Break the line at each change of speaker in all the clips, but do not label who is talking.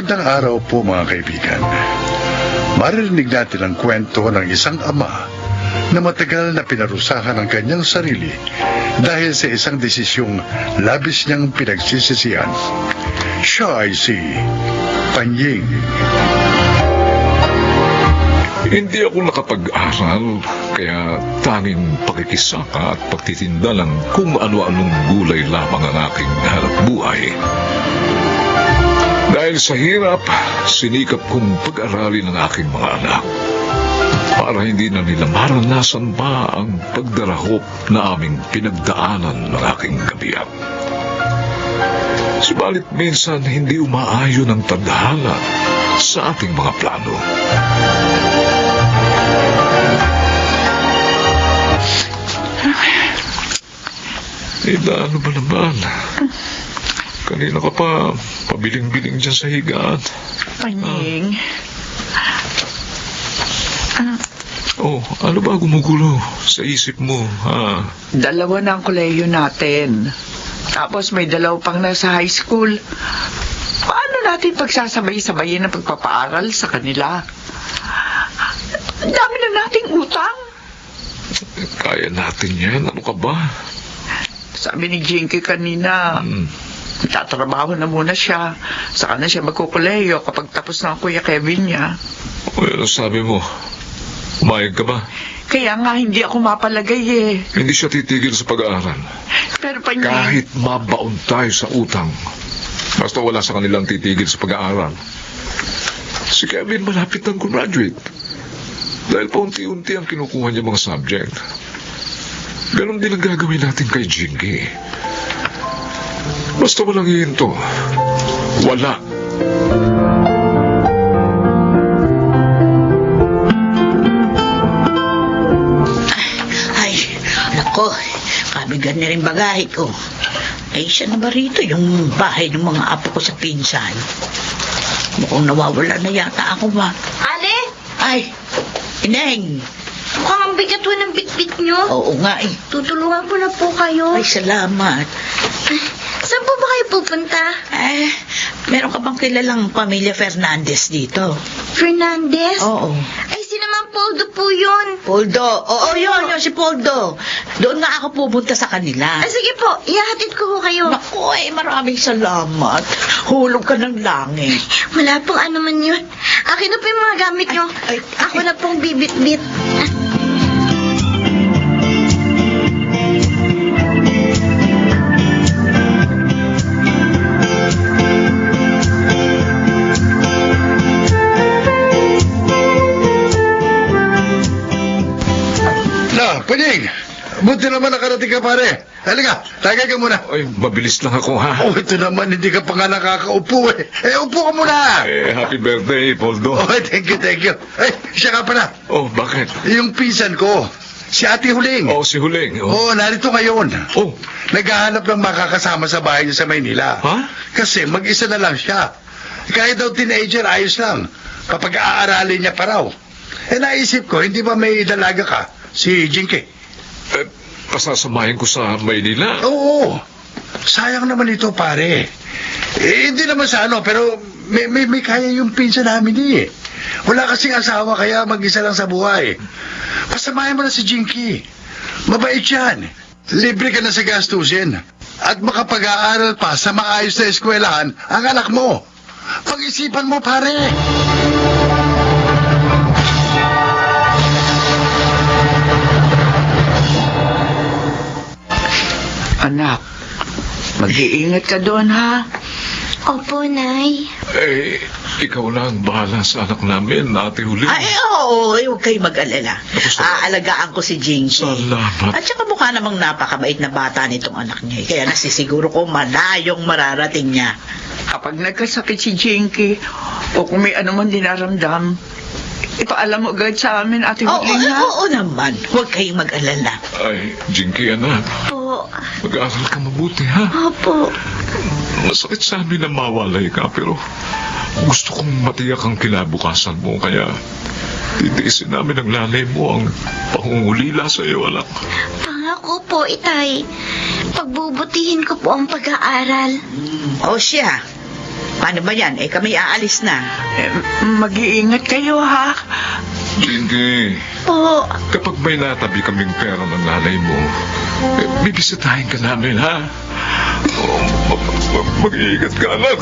Magandang araw po mga kaibigan. Maririnig natin ang kwento ng isang ama na matagal na pinarusahan ang kanyang sarili dahil sa isang desisyong labis niyang pinagsisisihan. Siya ay si Panying.
Hindi ako nakapag-aral, kaya tanging pakikisaka at pagtitinda lang kung ano-anong gulay lamang ang aking hanap buhay. Dahil sa hirap, sinikap kong pag-aralin ang aking mga anak para hindi na nila maranasan pa ang pagdarahop na aming pinagdaanan ng aking kabiyak. Subalit minsan hindi umaayon ang tadhana sa ating mga plano. Ida, ano ba naman? Kanina ka pa pabiling-biling dyan sa higaan.
Panying.
Oh, ano ba gumugulo sa isip mo, ha?
Dalawa na ang kolehiyo natin. Tapos may dalawa pang nasa high school. Paano natin pagsasabay-sabayin ang pagpapaaral sa kanila? Ang dami na nating utang.
Kaya natin yan. Ano ka ba?
Sabi ni Jinky kanina, tatrabaho na muna siya. Saka na siya magkukulehiyo kapag tapos na ang Kuya Kevin niya.
O, ano sabi mo? Umayag ka ba?
Kaya nga hindi ako mapalagay eh.
Hindi siya titigil sa pag-aaral.
Pero Panying...
Kahit mabaon tayo sa utang, basta wala sa kanilang titigil sa pag-aaral. Si Kevin malapit ng graduate. Dahil paunti-unti ang kinukuha niya mga subject. Ganon din ang gagawin natin kay Jinky. Basta walang hihinto. Wala.
Ay, nako, kabigan na rin bagahe ko. Ay, siya na ba rito yung bahay ng mga apo ko sa pinsan? Mukhang nawawala na yata ako ba?
Ale,
Ay, Ineng!
mukhang ang bigat ho ng bitbit nyo.
Oo nga eh.
Tutulungan ko na po kayo.
Ay, salamat.
Saan po ba kayo pupunta?
Meron ka bang kilalang pamilya Fernandez dito?
Fernandez?
Oo.
Ay, si naman Poldo po yun.
Poldo. Oo, yun si Poldo. Doon nga ako pupunta sa kanila.
Ay, sige po, ihahatid ko ho kayo.
Naku, maraming salamat. Hulog ka ng langit.
Wala pong ano man yun. Akin na po yung mga gamit nyo.
Ay,
Ako na pong bibit-bit.
Na, Panying! Buti naman nakarating ka, pare. Halika, tagay ka muna.
Ay, mabilis lang ako, ha?
Oh, ito naman, hindi ka pa nga nakakaupo eh. Upo ka muna!
Happy birthday, Poldo.
Oh, thank you. Siya ka pala.
Oh, bakit?
Yung pinsan ko, si Ate Huling.
Oh, si Huling. Oh.
Oo, narito ngayon.
Oh.
Naghahanap ng makakasama sa bahay niya sa Maynila.
Ha?
Kasi mag-isa na lang siya. Kahit daw teenager, ayos lang. Kapag aaralin niya pa raw. Naisip ko, hindi ba may dalaga ka? Si Jinky.
Pasasamahin ko sa Maynila.
Oo. Sayang naman ito, pare. Hindi naman sa ano, pero may kaya yung pinsan namin eh. Wala kasing asawa, kaya mag-isa lang sa buhay. Pasamahin mo na si Jinky. Mabait yan. Libre ka na sa gastusin. At makapag-aaral pa sa maayos na eskwelahan ang anak mo. Pag-isipan mo, pare.
Anak, mag-iingat ka doon, ha?
Opo, Nay.
Ikaw na ang bahala sa anak namin, Ate Huling.
Ay, oo, huwag kayo mag-alala. Aalagaan ko si Jinky.
Salamat.
At saka mukha namang napakabait na bata nitong anak niya. Kaya nasisiguro ko malayong mararating niya.
Kapag nagkasakit si Jinky, o kung may ano man dinaramdam, ipaalam mo agad sa amin, Ate Huling, ha?
Oo naman. Huwag kayong mag-alala.
Ay, Jinky, anak.
Po.
Mag-aaral ka mabuti, ha?
Opo.
Masakit sa amin na mawalay ka, pero gusto kong matiyak ang kinabukasan mo, kaya titiisin namin ang nanay mo ang pangungulila sa iyo, anak.
Pangako po, Itay. Pagbubutihin ko po ang pag-aaral.
O siya, Paano ba yan? Kami aalis na.
Mag-iingat kayo, ha?
Hindi.
Po.
Kapag may natabi kaming pera ng nanay mo, bibisitahin ka namin, ha? Mag-iingat ka, anak.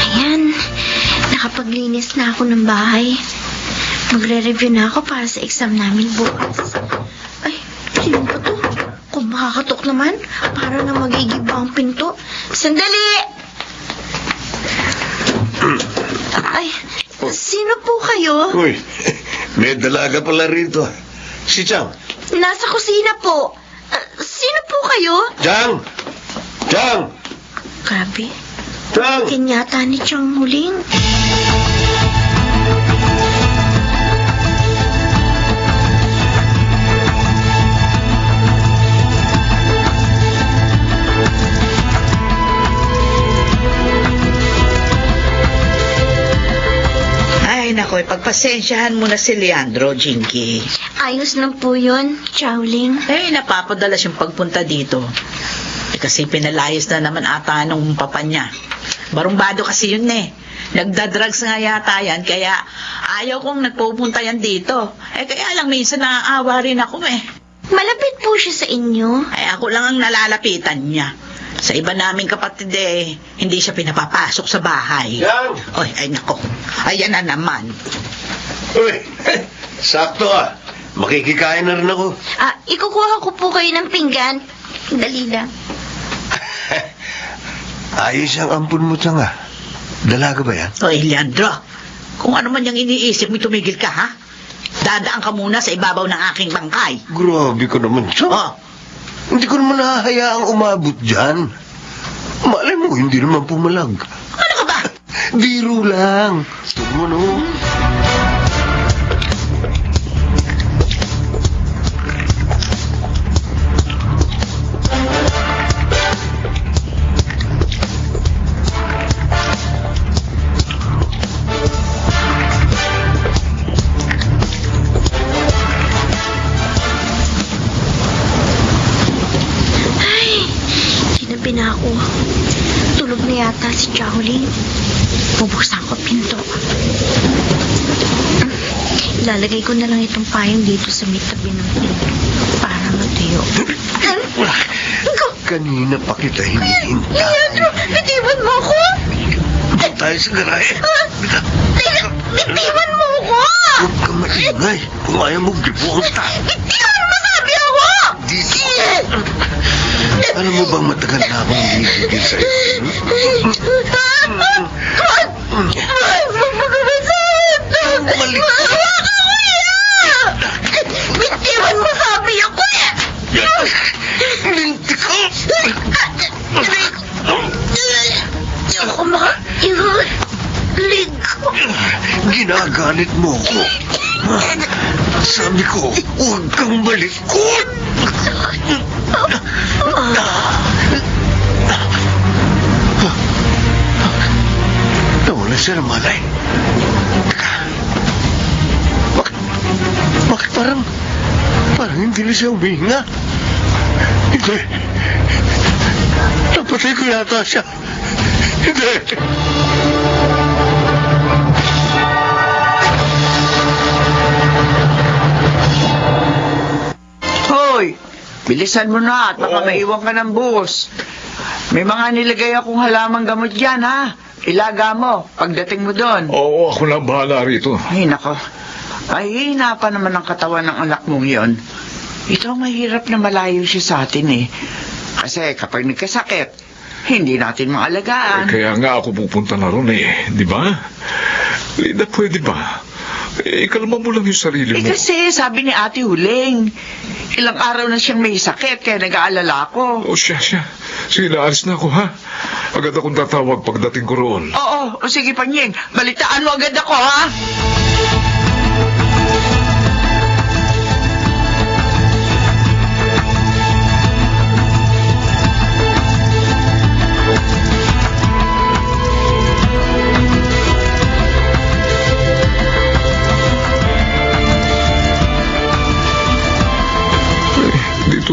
Ayan. Nakapaglinis na ako ng bahay. Magre-review na ako para sa exam namin bukas. Ay, sino ba to? Kung makakatok naman, para na magigiba ang pinto. Sandali! Ay, sino po kayo?
Uy, may dalaga pala rito. Si Chang.
Nasa kusina po. Sino po kayo?
Chang! Chang!
Grabe.
Chang!
Kanyata ni Chang huling.
Ay, naku, pagpasensyahan mo na si Leandro, Jinky.
Ayos lang po yun, Chowling.
Napapadalas yung pagpunta dito. Kasi pinalayas na naman ata nung papa niya. Barumbado kasi yun Nagdadrugs nga yata yan, kaya ayaw kong nagpupunta yan dito. Kaya lang minsan naaawa rin ako
Malapit po siya sa inyo.
Ako lang ang nalalapitan niya. Sa iba naming kapatid hindi siya pinapapasok sa bahay.
Chang!
Ay nako. Ayan na naman.
Uy, sakto Makikikain na rin ako.
Ikukuha ko po kayo ng pinggan. Dali lang.
Ayos ang ampun mo, Chang Dalaga ba yan?
Oy, Leandro. Kung ano man yung iniisip mo, tumigil ka, ha? Dadaan ka muna sa ibabaw ng aking bangkay.
Grabe ka naman, Chang. Hindi ko naman nahahayaang umabot dyan. Malay mo, hindi naman pumalag.
Ano ka ba?
Biro lang. Huwag mo, no?
Ginabi na ako. Tulog na yata si Chowling. Bubuksan ko pinto. Lalagay ko na lang itong payong dito sa may tabi ng pinto para matuyo.
Kanina pa kita hinihintay.
Leandro, bitiwan mo ako!
Doon tayo sa garahe.
Bitiwan mo ako!
Huwag ka maingay. Kung ayaw mo, gibuang tayo.
Bitiwan mo sabi ako!
Dito. Alam mo bang matagal na akong hinigigil sa'yo? Bumalik ka!
Bitiwan mo sabi ako!
Linti ko!
Ako makaingalig ko.
Ginagalit mo ko. Sabi ko, huwag kang malikot. Nawala siya ng malay. Teka. Bakit parang hindi na siya humihinga? Hindi. Napatay ko yata siya. Hindi.
Hoy! Bilisan mo na at baka maiwan ka ng bus. May mga nilagay akong halamang gamot dyan, ha? Ilaga mo pagdating mo doon.
Oo, ako na bahala rito.
Ay, nako. Ay, hina pa naman ang katawan ng anak mong yon. Ito ang mahirap na malayo siya sa atin Kasi kapag nagkasakit, hindi natin maalagaan.
Kaya nga ako pupunta na ron di ba? Linda, pwede ba? Ikalma mo lang yung sarili mo.
Kasi sabi ni Ate Huling, ilang araw na siyang may sakit kaya nag-aalala ko.
Siya. Sige, naalis na ako, ha? Agad akong tatawag pagdating ko roon.
Oo, sige Panying, balitaan mo agad ako, ha?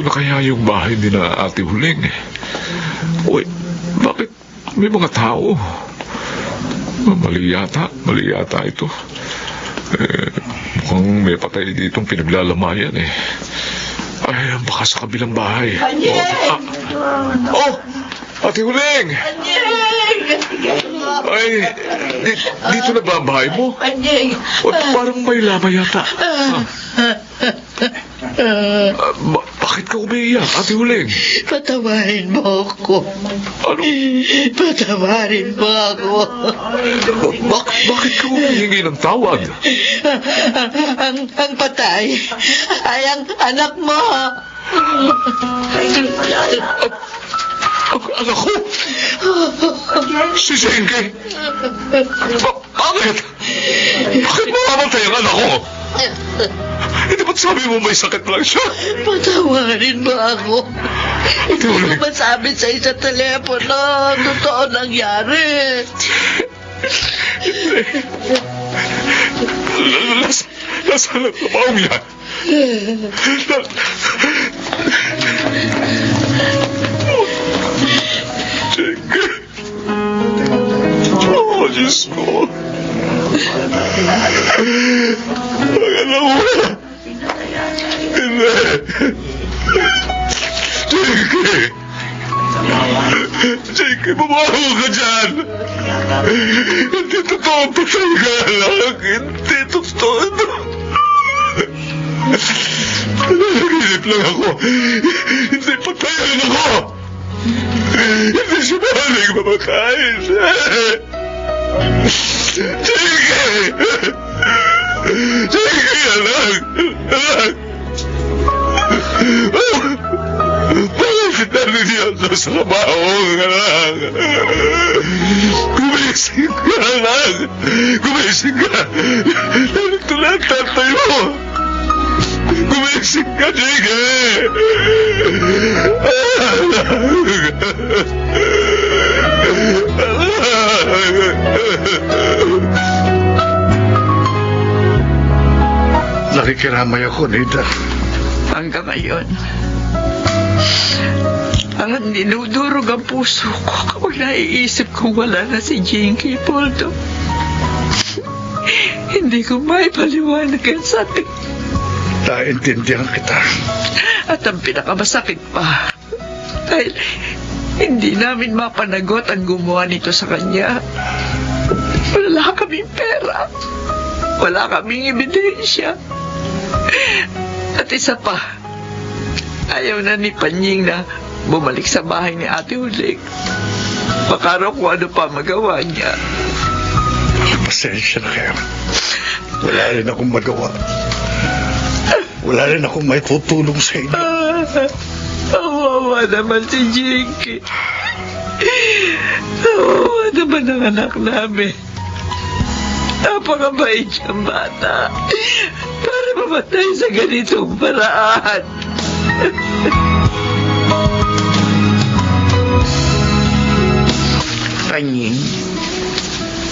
na kaya yung bahay ni na Ate Huling? Uy, bakit may mga tao? Mali yata ito. Mukhang may patay ditong pinaglalamayan eh. Ay, baka sa kabilang bahay. Ate Huling! Ay, dito na ba ang bahay mo? O, parang may lama yata. Bakit ka umiiyak, Ate Huling?
Patawarin mo ako.
Ano?
Patawarin mo ako.
Bakit ka humihingi ng tawad?
Ang patay ay ang anak mo.
Ang anak ko? Si Zenke? Bakit? Bakit mamamatay ang anak ko? Hindi ba't sabi mo may sakit lang siya?
Patawarin mo ako. Hindi
Tuloy.
ko masabi sa isa telepono. Totoo nangyari.
Nasaan ang trabaho niya? Zenke. Oh, Diyos ko. Alam mo. Hindi. Zenke, bumaho ka dyan. Hindi totoo patay ka lang. Hindi totoo ito. Nanaginip lang ako. Hindi patayan ako. Hindi siya mahaling mamatay. Zenke! Zenke, anak! Anak! Bakit nandiyan sa trabaho, anak? Gumising ka, anak! Gumising ka! Narito na ang tatay mo! Gumising ka, Zenke!
Nakikiramay ako, Nida.
Hanggang ngayon, ang dinudurog ang puso ko kapag naiisip kong wala na si Jinky Poldo. Hindi ko maipaliwanag ang sakit.
Naintindihan kita.
At ang pinakamasakit pa, dahil hindi namin mapanagot ang gumawa nito sa kanya. Wala kaming pera. Wala kaming ebidensya. At isa pa, ayaw na ni Panying na bumalik sa bahay ni Ate Huling. Baka raw kung ano pa magawa niya.
Pasensya na kayo. Wala rin akong magawa. Wala rin akong may tutulong sa inyo.
Awawa naman si Jinky. Awawa naman ang anak namin. Napakabait siyang bata para mamatay sa ganitong paraan. Panying,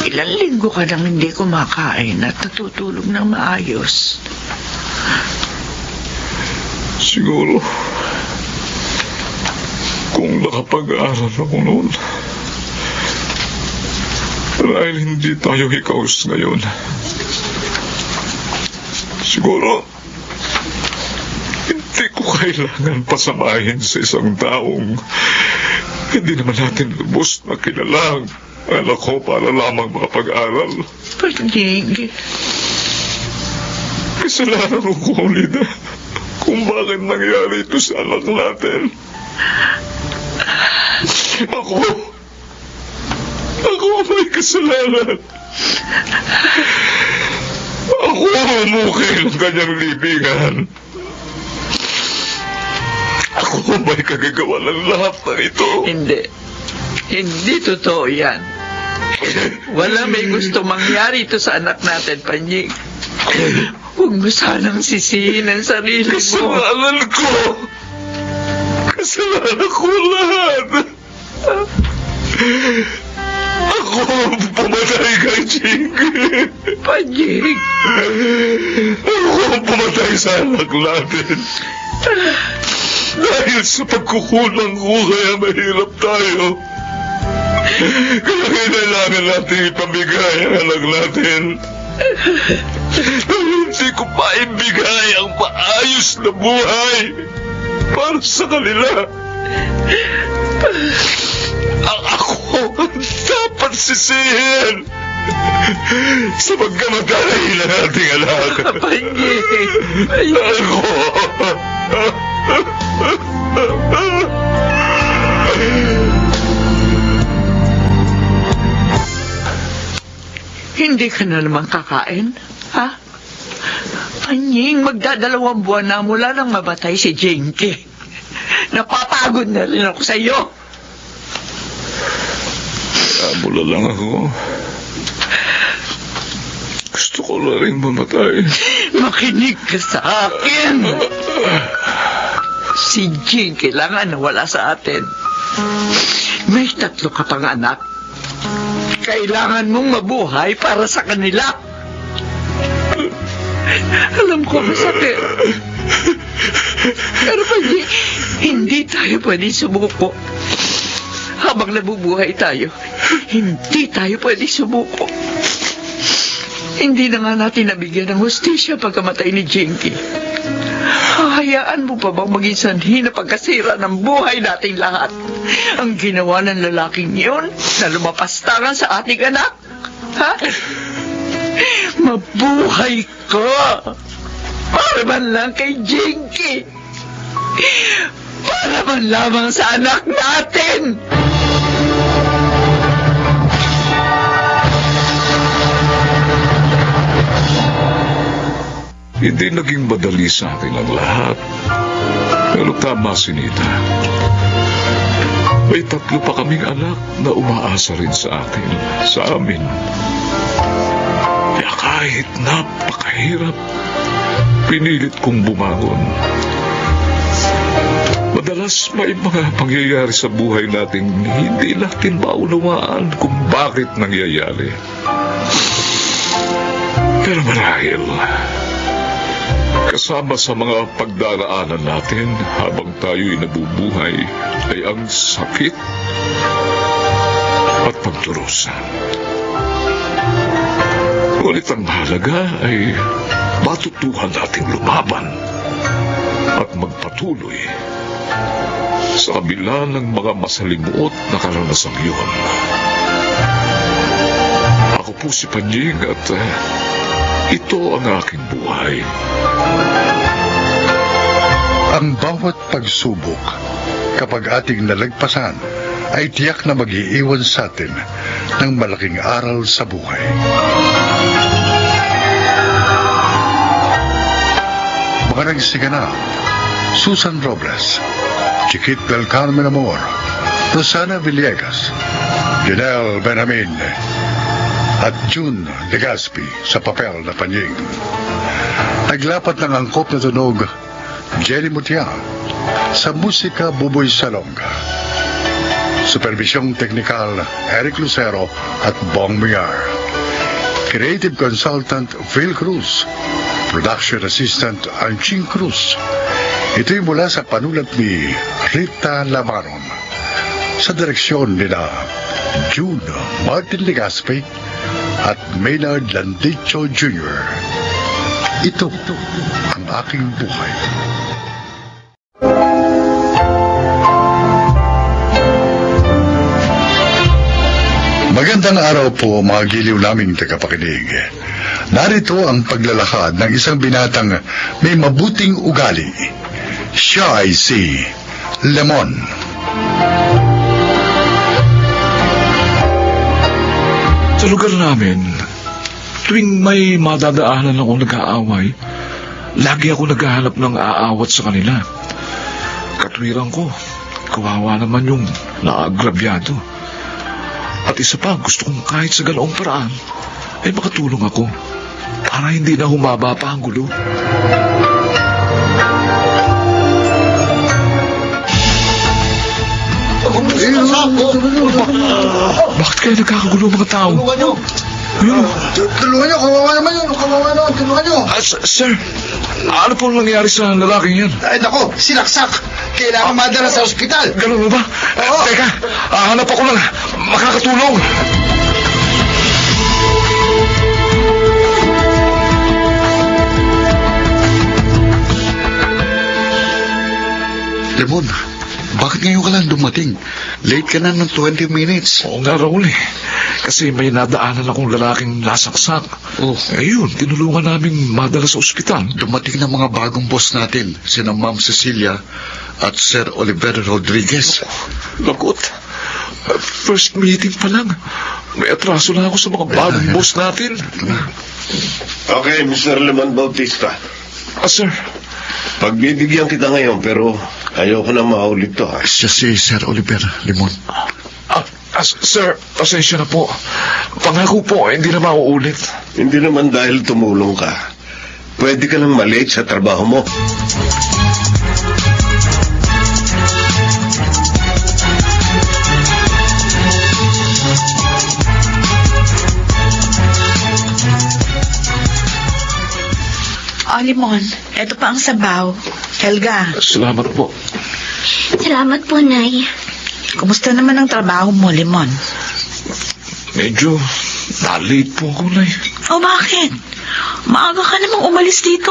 ilang linggo ka nang hindi kumakain at natutulog ng maayos.
Siguro, kung nakapag-aaral ako noon, dahil hindi tayo hikaos ngayon. Siguro, hindi ko kailangan pasamahin sa isang taong hindi naman natin lubos na kilalang anak ko para lamang makapag-aral.
Panying,
Kasalanan ko, Lida, kung bakit nangyari ito sa anak natin. Ako may kasalanan. Ako ang umukay ng kanyang libingan. Ako may kagagawa ng lahat ng ito.
Hindi totoo yan. Wala may gusto mangyari ito sa anak natin, Panying. Huwag mo sanang sisihin ang sarili mo.
Kasalanan ko. Kasalanan ko lahat. Ako ang pumatay kay Jinky.
Panying.
Ako ang pumatay sa anak natin. Dahil sa pagkukulang ko, kaya mahirap tayo. Kaya kailangan natin ipamigay ang anak natin. Dahil hindi ko maibigay ang maayos na buhay para sa kanila. Ang ako ang dapat sisihin sa pagkamatay ng ating anak.
Panyi!
Ako!
Hindi ka na naman kakain, ha? Panying, magdadalawang buwan na mula nang mamatay si Jinky. Napapagod na rin ako sa iyo.
Mula lang ako. Gusto ko na rin mamatay.
Makinig ka sa akin. Si Jinky kailangan nawala sa atin. May 3 ka pang anak. Kailangan mong mabuhay para sa kanila. Alam ko masakit. Pero hindi tayo pwede sumuko. Habang nabubuhay tayo, hindi tayo pwede sumuko. Hindi na nga natin nabigyan ng hustisya pagkamatay ni Jinky. Hahayaan mo pa bang maging sanhi na pagkasira ng buhay nating lahat? Ang ginawa ng lalaking yun na lumapastangan sa ating anak? Ha? Mabuhay ka! Para man lang kay Jinky! Para man lamang sa anak natin!
Hindi naging madali sa atin ang lahat. Pero tama si Nita. May 3 pa kaming anak na umaasa rin sa atin, sa amin. Kaya kahit napakahirap, pinilit kong bumangon. Madalas may mga pangyayari sa buhay natin hindi natin maunawaan kung bakit nangyayari. Pero marahil, kasama sa mga pagdaraanan natin habang tayo'y nabubuhay ay ang sakit at pagdurusa. Ngunit ang mahalaga ay matutuhan nating lumaban at magpatuloy sa kabila ng mga masalimuot na karanasang yun. Ako po si Panying at ito ang aking buhay.
Ang bawat pagsubok, kapag ating nalagpasan, ay tiyak na mag-iiwan sa atin ng malaking aral sa buhay. Mga nagsigana, Susan Robles, Chiquit del Carmen Amor, Rosana Villegas, Janelle Benjamin, at June Legaspi sa papel na Panying. Naglapat ng angkop na tunog, Jenny Mutia, sa musika Buboy Salonga. Supervisyong teknikal, Eric Lucero at Bong Migar. Creative Consultant, Phil Cruz. Production Assistant, Anching Cruz. Ito'y mula sa panulat ni Rita Lamaron. Sa direksyon nila June Martin Legaspi at Maynard Landicho Jr. Ito ang aking buhay. Magandang araw po mga giliw naming tagapakinig. Narito ang paglalakad ng isang binatang may mabuting ugali. Siya ay si Lemon.
Sa lugar namin, tuwing may madadaanan akong nag-aaway, lagi ako naghahanap ng aawat sa kanila. Katwiran ko, kawawa naman yung naagrabyado. At isa pa, gusto kong kahit sa ganoong paraan, ay makatulong ako para hindi na humaba pa ang gulo.
Ako po si Masako.
Bakit kayo nagkakagulo mga tao?
Tulungan nyo.
Ayun.
Tulungan niyo, kawawa naman yun. Kawawa naman, tulungan niyo.
Sir, ano po nangyari sa lalaking yan?
Ay, nako, sinaksak. Kailangan madala sa ospital.
Ganun ba? Teka, hanap ako lang. Makakatulong.
Lemon, bakit ngayon ka lang dumating? Late ka na ng 20 minutes.
Oo nga, Raul eh. Kasi may nadaanan akong lalaking nasaksak.
Oh.
Ayun, tinulungan namin madala sa ospital.
Dumating na mga bagong boss natin, sina Ma'am Cecilia at Sir Oliver Rodriguez.
Lagot. First meeting pa lang. May atraso na ako sa mga bagong boss natin.
Okay, Mr. Lemon Bautista.
Sir.
Pagbibigyan kita ngayon, pero ayoko na maulit to, ha?
Siya si Sir Oliver Limon.
Sir, pasensya na po. Pangako po, hindi na mauulit.
Hindi naman dahil tumulong ka. Pwede ka lang malate sa trabaho mo.
Limon, eto pa ang sabaw. Helga,
Salamat po.
Salamat po, Nay.
kumusta naman ang trabaho mo, Limon?
Medyo na-late po ako, Nay.
O bakit? Maaga ka namang umalis dito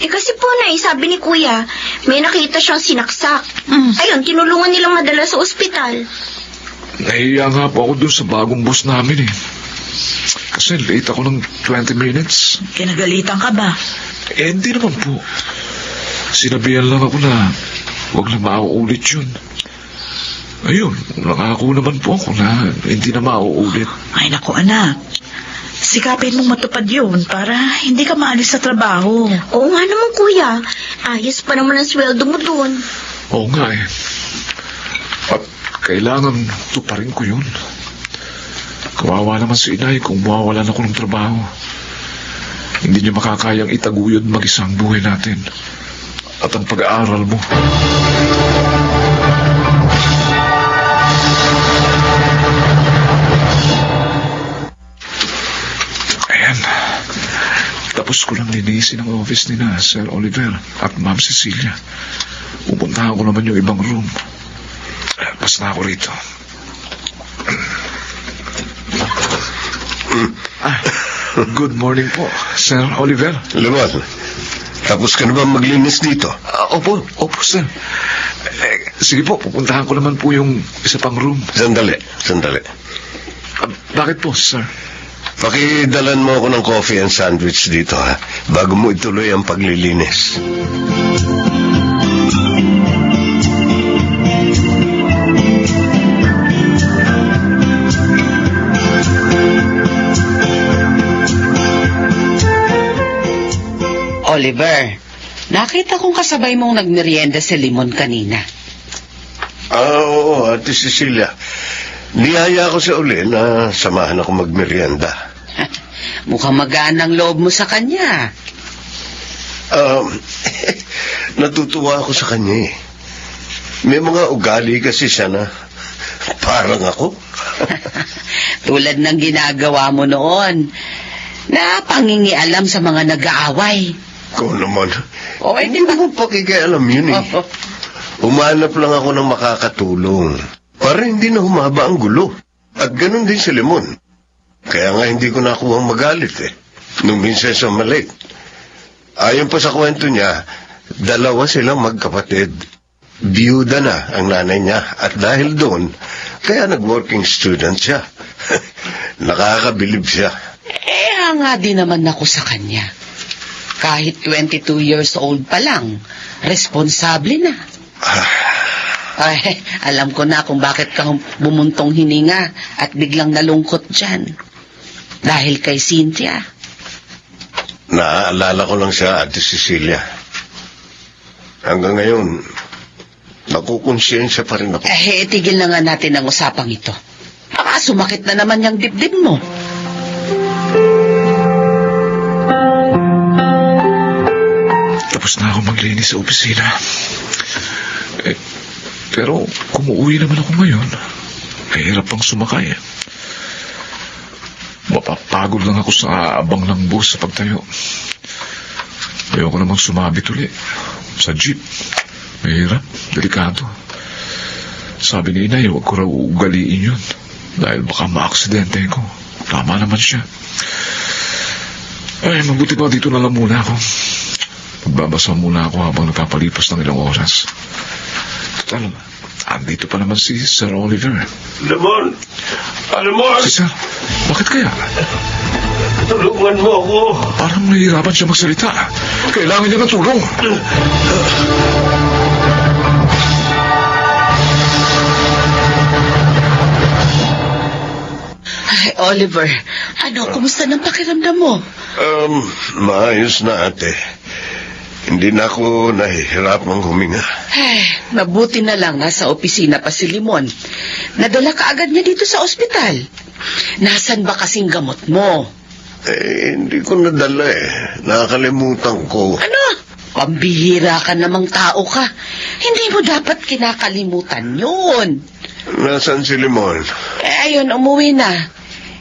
Kasi po, Nay, sabi ni Kuya, may nakita siyang sinaksak.
Mm.
Ayun, tinulungan nilang madala sa ospital.
Nahiya nga po ako dun sa bagong boss namin eh. Kasi late ako ng 20 minutes.
Kinagalitan ka ba?
Hindi naman po. Sinabihan lang ako na huwag na mauulit yun. Ayun, nangako naman po ako na hindi na mauulit.
Ay naku anak, sikapin mong matupad yun para hindi ka maalis sa trabaho.
Oo nga naman, Kuya. Ayos pa naman ang sweldo mo doon.
Oo nga eh. At kailangan tuparin ko yun. Kawawa naman si inay kung mawawalan ako ng trabaho. Hindi niya makakayang itaguyod mag-isang buhay natin. At ang pag-aaral mo. Ayan. Tapos ko lang linisin ang office ni na Sir Oliver at Ma'am Cecilia. Pupuntahan ko naman yung ibang room. Pas na ako rito. Good morning po, Sir Oliver.
Lemon, tapos ka na ba maglinis dito?
Opo, sir. Sige po, pupuntahan ko naman po yung isa pang room.
Sandali.
Bakit po, sir?
Pakidalan mo ako ng coffee and sandwich dito, ha? Bago mo ituloy ang paglilinis.
Oliver, nakita kong kasabay mong nagmerienda si Limon kanina.
Oo, Ate Cecilia. Niyaya ko si Uli na samahan ako magmerienda.
Mukhang magaan ang loob mo sa kanya.
Natutuwa ako sa kanya eh. May mga ugali kasi siya na parang ako.
Tulad ng ginagawa mo noon, na pangingialam sa mga nag-aaway.
Ko naman.
O,
Hindi mo pakikialam yun eh. Umanap lang ako ng makakatulong para hindi na humaba ang gulo. At ganun din si Lemon. Kaya nga hindi ko nakuha magalit eh. Nung minsan sa maliit. Ayon pa sa kwento niya, dalawa silang magkapatid. Biyuda na ang nanay niya at dahil doon, kaya nag-working student siya. Nakakabilib siya.
Nga din naman ako sa kanya. Kahit 22 years old pa lang, responsable na. Ay, alam ko na kung bakit ka bumuntong hininga at biglang nalungkot dyan. Dahil kay Cynthia.
Naaalala ko lang siya, Ate Cecilia. Hanggang ngayon, nakukonsensya pa rin ako.
Tigil na nga natin ang usapang ito. Baka sumakit na naman yung dibdib mo.
Tapos na ako maglinis sa opisina. Pero kung uuwi naman ako ngayon, mahirap pang sumakay. Mapapagod lang ako sa abang ng bus sa pagtayo. Ayoko namang sumabit uli. Sa jeep. Mahirap, delikado. Sabi ni inay, huwag ko raw ugaliin yun. Dahil baka maaksidente ko. Tama naman siya. Ay, mabuti pa dito na lang muna ako. Magbabasa muna ako habang nagpapalipas ng ilang oras. Total, andito pa naman si Sir Oliver.
Lemon! Lemon!
Si Sir, bakit kaya?
Tulungan mo ako.
Parang nahihirapan siya magsalita. Kailangan niya ng tulong.
Ay, Oliver, kumusta ng pakiramdam mo?
Maayos na, ate. Hindi na ako nahihirapang huminga.
Ay, mabuti na lang nasa opisina pa si Limon. Nadala ka agad niya dito sa ospital. Nasaan ba kasing gamot mo?
Hindi ko nadala Nakakalimutan ko.
Ano? Pambihira ka namang tao ka. Hindi mo dapat kinakalimutan yun.
Nasaan si Limon?
Ayun, umuwi na.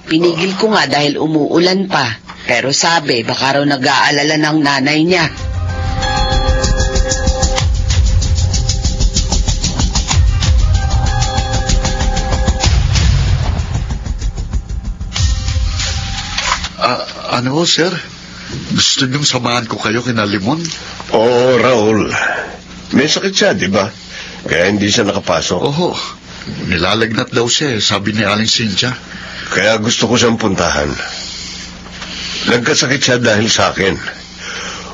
Pinigil ko nga dahil umuulan pa. Pero sabi, baka raw nag-aalala ng nanay niya.
Ano, sir? Gusto niyong samahan ko kayo kina Limon?
Oo, Raul. May sakit siya, di ba? Kaya hindi siya nakapasok.
Oo. Nilalagnat daw siya, sabi ni Aling Cynthia.
Kaya gusto ko siyang puntahan. Nagkasakit siya dahil sa akin.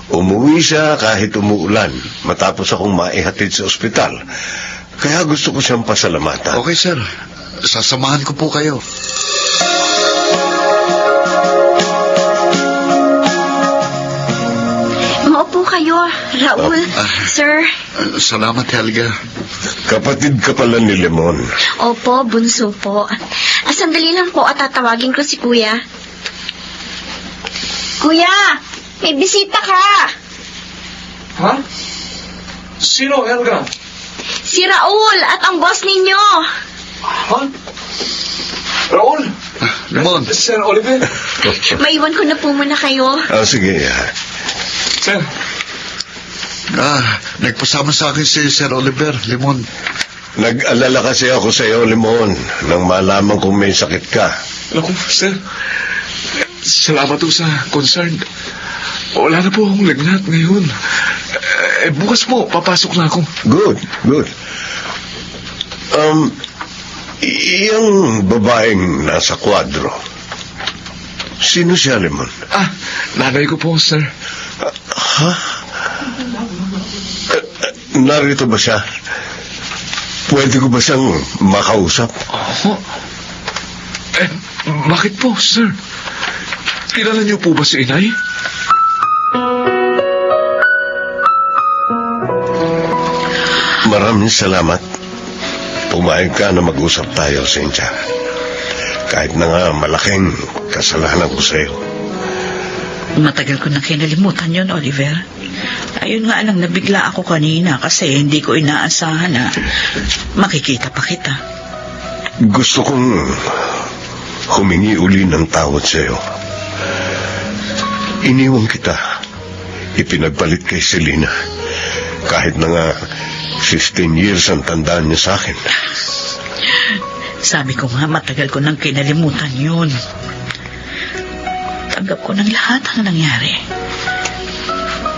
Umuwi siya kahit umuulan matapos akong maihatid sa ospital. Kaya gusto ko siyang pasalamatan.
Okay, sir. Sasamahan ko po kayo.
Maupo kayo, Raul. Sir.
Salamat, Helga.
Kapatid ka pala ni Lemon.
Opo, bunso po. Sandali lang po at tatawagin ko si Kuya. Kuya, may bisita ka.
Ha? Sino, Helga?
Si Raul at ang boss ninyo.
Ha? Raul?
Limon.
Sir Oliver?
Maiwan ko na po muna kayo.
Sige.
Sir?
Nagpasama sa akin si Sir Oliver, Limon.
Nag-alala kasi ako sa iyo, Limon, nang malaman kong may sakit ka.
Naku, sir. Salamat po sa concern. Wala na po akong lagnat ngayon. Bukas po, papasok na ako.
Good. Iyang babaeng nasa kwadro. Sino siya, Limon?
Nanay ko po, sir.
Ha? Narito ba siya? Pwede ko ba siyang makausap?
Bakit po, sir? Kilala niyo po ba si inay?
Maraming salamat. Pumayag ka na mag-usap tayo, Cynthia. Kahit na nga malaking kasalanan ko sa iyo.
Matagal ko na kinalimutan yun, Oliver. Ayun nga lang, nabigla ako kanina kasi hindi ko inaasahan na makikita pa kita.
Gusto kong humingi uli ng tawad sa iyo. Iniwan kita. Ipinagpalit kay Selena. Kahit na nga 15 years ang tandaan niya sa akin.
Sabi ko nga, matagal ko nang kinalimutan yun. Tanggap ko ng lahat ang nangyari.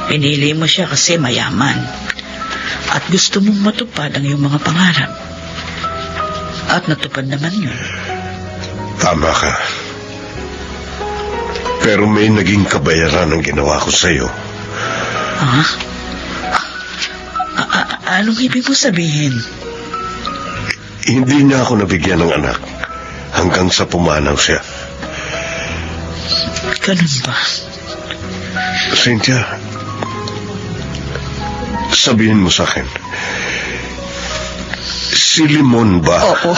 Pinili mo siya kasi mayaman. At gusto mong matupad ang iyong mga pangarap. At natupad naman yun.
Tama ka. Pero may naging kabayaran ang ginawa ko sa iyo.
Ha? Anong ibig mo sabihin?
Hindi niya ako nabigyan ng anak hanggang sa pumanaw siya.
Ganun ba?
Cynthia, sabihin mo sa akin, si Limon ba?
Oo.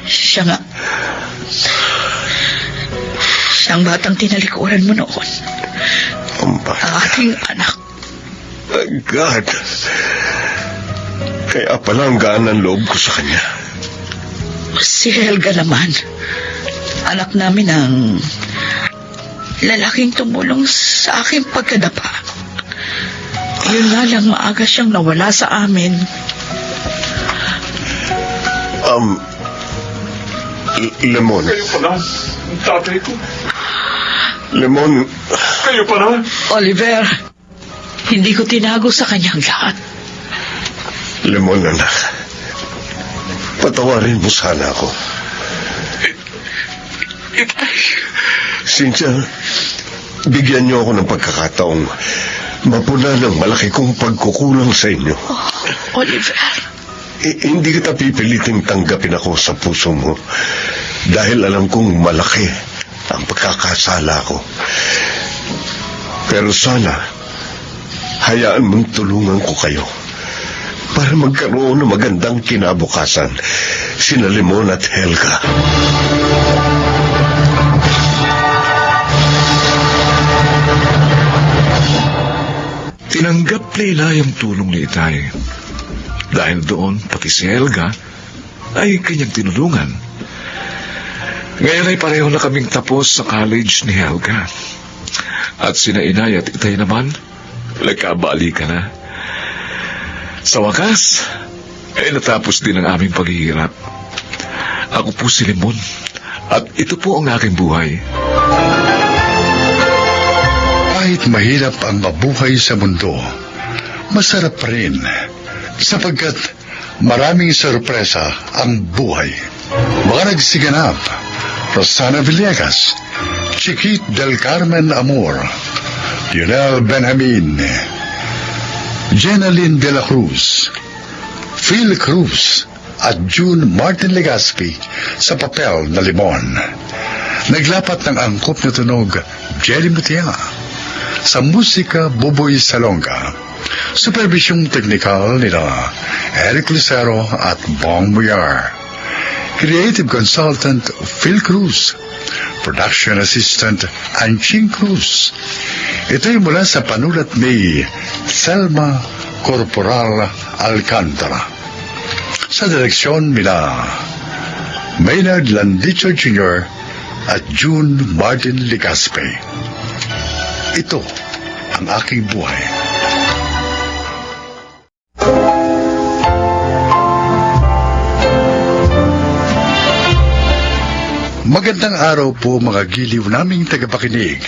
Siya nga. Siyang batang tinalikuran mo noon.
Ang bata.
Aking anak.
God. Kaya pala ang gaan ng loob ko sa kanya.
Si Helga naman. anak namin ang lalaking tumulong sa aking pagkadapa. Yun nga lang, maaga siyang nawala sa amin.
Lemon.
Kayo pala, ang tatay ko.
Lemon,
Kayo pala.
Oliver, hindi ko tinago sa kanyang lahat.
Lemon, anak. Patawarin mo sana ako. Cynthia, bigyan niyo ako ng pagkakataong mapuna ng malaki kong pagkukulang sa inyo.
Oliver,
Hindi kita pipiliting tanggapin ako sa puso mo dahil alam kong malaki ang pagkakasala ko. Pero sana, hayaan mong tulungan ko kayo para magkaroon ng magandang kinabukasan sina Lemon at Helga.
Tinanggap ni Eli ang tulong ni Itay. Dahil doon, pati si Helga ay kanyang tinulungan. Ngayon ay pareho na kaming tapos sa college ni Helga. At sina Inay at Itay naman, nagkabali ka na. Sa wakas, ay natapos din ang aming paghihirap. Ako po si Lemon, at ito po ang aking buhay.
Kahit mahirap ang mabuhay sa mundo, masarap pa rin sapagkat maraming sorpresa ang buhay. Mga nagsiganap: Rosana Villegas, Chiquit del Carmen Amor, Lionel Benjamin, Jenaline de la Cruz, Phil Cruz at June Martin Legaspi sa papel na Limon. Naglapat ng angkop na tunog Jerry Mutia. Sa musika, Buboy Salonga. Supervisyong teknikal nila Eric Lucero at Bong Muyar. Creative Consultant Phil Cruz. Production Assistant Anching Cruz. Ito'y mula sa panulat ni Thelma Corporal Alcantara. Sa direksyon nila Maynard Landicho Jr. at June Martin Legaspi. Ito ang aking buhay. Magandang araw po mga giliw naming tagapakinig.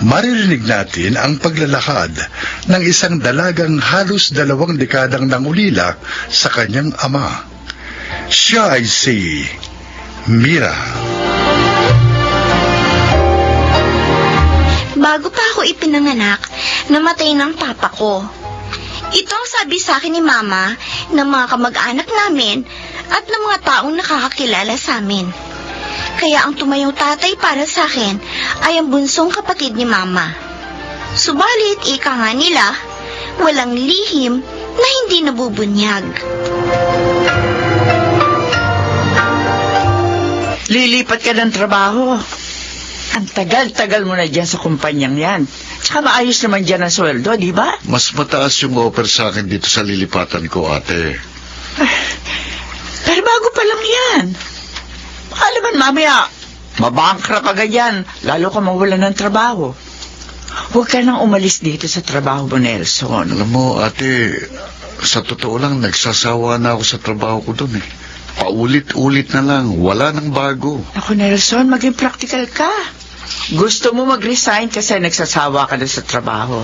Maririnig natin ang paglalakad ng isang dalagang halos 2 dekadang nangulila sa kanyang ama. Siya ay si Mira.
Bago pa ako ipinanganak, namatay ng papa ko. Ito ang sabi sa akin ni Mama ng mga kamag-anak namin at ng mga taong nakakakilala sa amin. Kaya ang tumayong tatay para sa akin ay ang bunsong kapatid ni Mama. Subalit, ika nga nila, walang lihim na hindi nabubunyag.
Lilipat ka ng trabaho. Ang tagal-tagal mo na dyan sa kumpanyang yan. Tsaka maayos naman dyan ang sweldo, di ba?
Mas mataas yung offer sa akin dito sa lilipatan ko, ate.
Pero bago pa lang yan. Baka naman mamaya, mabankrupt ka ganyan, lalo ka mawala ng trabaho. Huwag ka nang umalis dito sa trabaho mo, Nelson.
Alam mo, ate, sa totoo lang, nagsasawa na ako sa trabaho ko doon eh. Paulit-ulit na lang, wala nang bago.
Ako, Nelson, maging practical ka. Gusto mo mag-resign kasi nagsasawa ka na sa trabaho.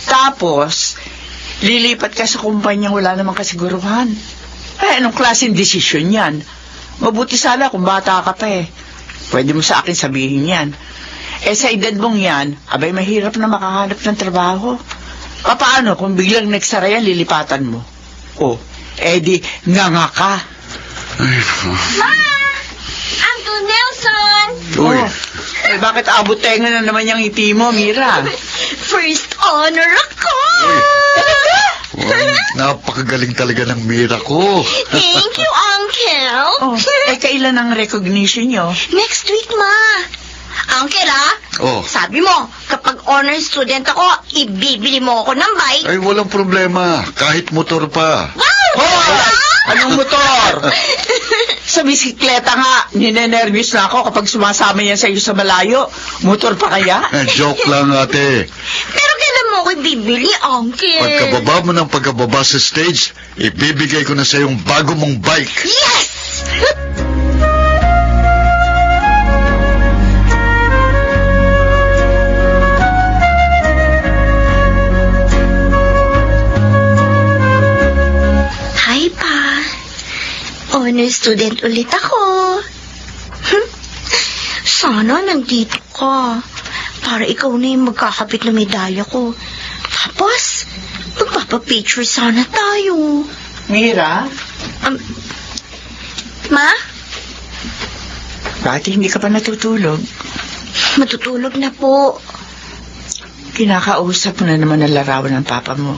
Tapos, lilipat ka sa kumpanyang wala namang kasiguruhan. Anong klaseng desisyon yan? Mabuti sana kung bata ka pa eh. Pwede mo sa akin sabihin yan. Sa edad mong yan, abay mahirap na makahanap ng trabaho. Paano kung biglang nagsara yan, lilipatan mo? Di nga ka.
Ma! Uncle Nelson!
Uy,
Bakit abot tenga na naman yung ngiti mo, Mira?
First honor ako!
napakagaling talaga ng Mira ko.
Thank you, Uncle!
Kailan ang recognition nyo?
Next week, Ma! Uncle,
Oh.
sabi mo, kapag honor student ako, ibibili mo ako ng bike.
Ay, walang problema. Kahit motor pa.
Wow!
Anong motor? Sa bisikleta nga, ninenervyos na ako kapag sumasama yan sa iyo sa malayo. Motor pa kaya?
Joke lang, ate.
Pero kailan mo ako bibili, Uncle?
Pagkababa mo ng pagkababa sa stage, ibibigay ko na sa yung bago mong bike.
Yes! Hi, Pa. Honor student ulit ako. Sana nandito ka. Para ikaw na yung magkakapit na medalya ko. Tapos, magpapapicture sana tayo.
Mira,
Ma?
bakit hindi ka pa natutulog?
Matutulog na po.
Kinakausap mo na naman ang larawan ng papa mo.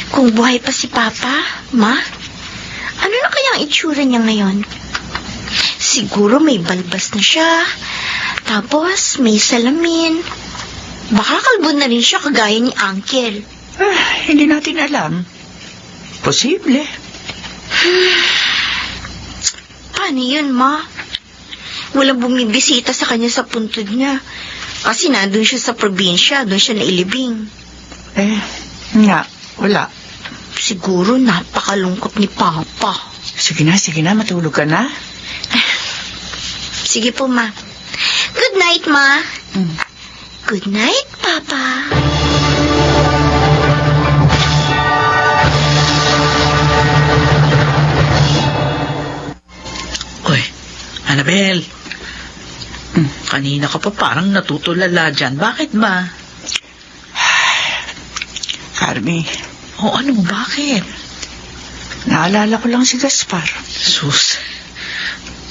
Kung buhay pa si Papa, Ma, ano na kaya ang itsura niya ngayon? Siguro may balbas na siya. Tapos, may salamin. Baka kalbo na rin siya kagaya ni Uncle.
Hindi natin alam. Posible.
Paano yun, Ma? Walang bumibisita sa kanya sa puntod niya. Kasi nandun siya sa probinsya, doon siya nailibing.
Nga, wala.
Siguro napakalungkot ni Papa.
Sige na, matulog ka na.
Sige po, Ma. Good night, Ma. Good night, Papa.
Uy, Annabel. Kanina ka pa parang natutulala dyan. Bakit ba?
Carmi,
O ano, bakit?
naalala ko lang si Gaspar.
Sus,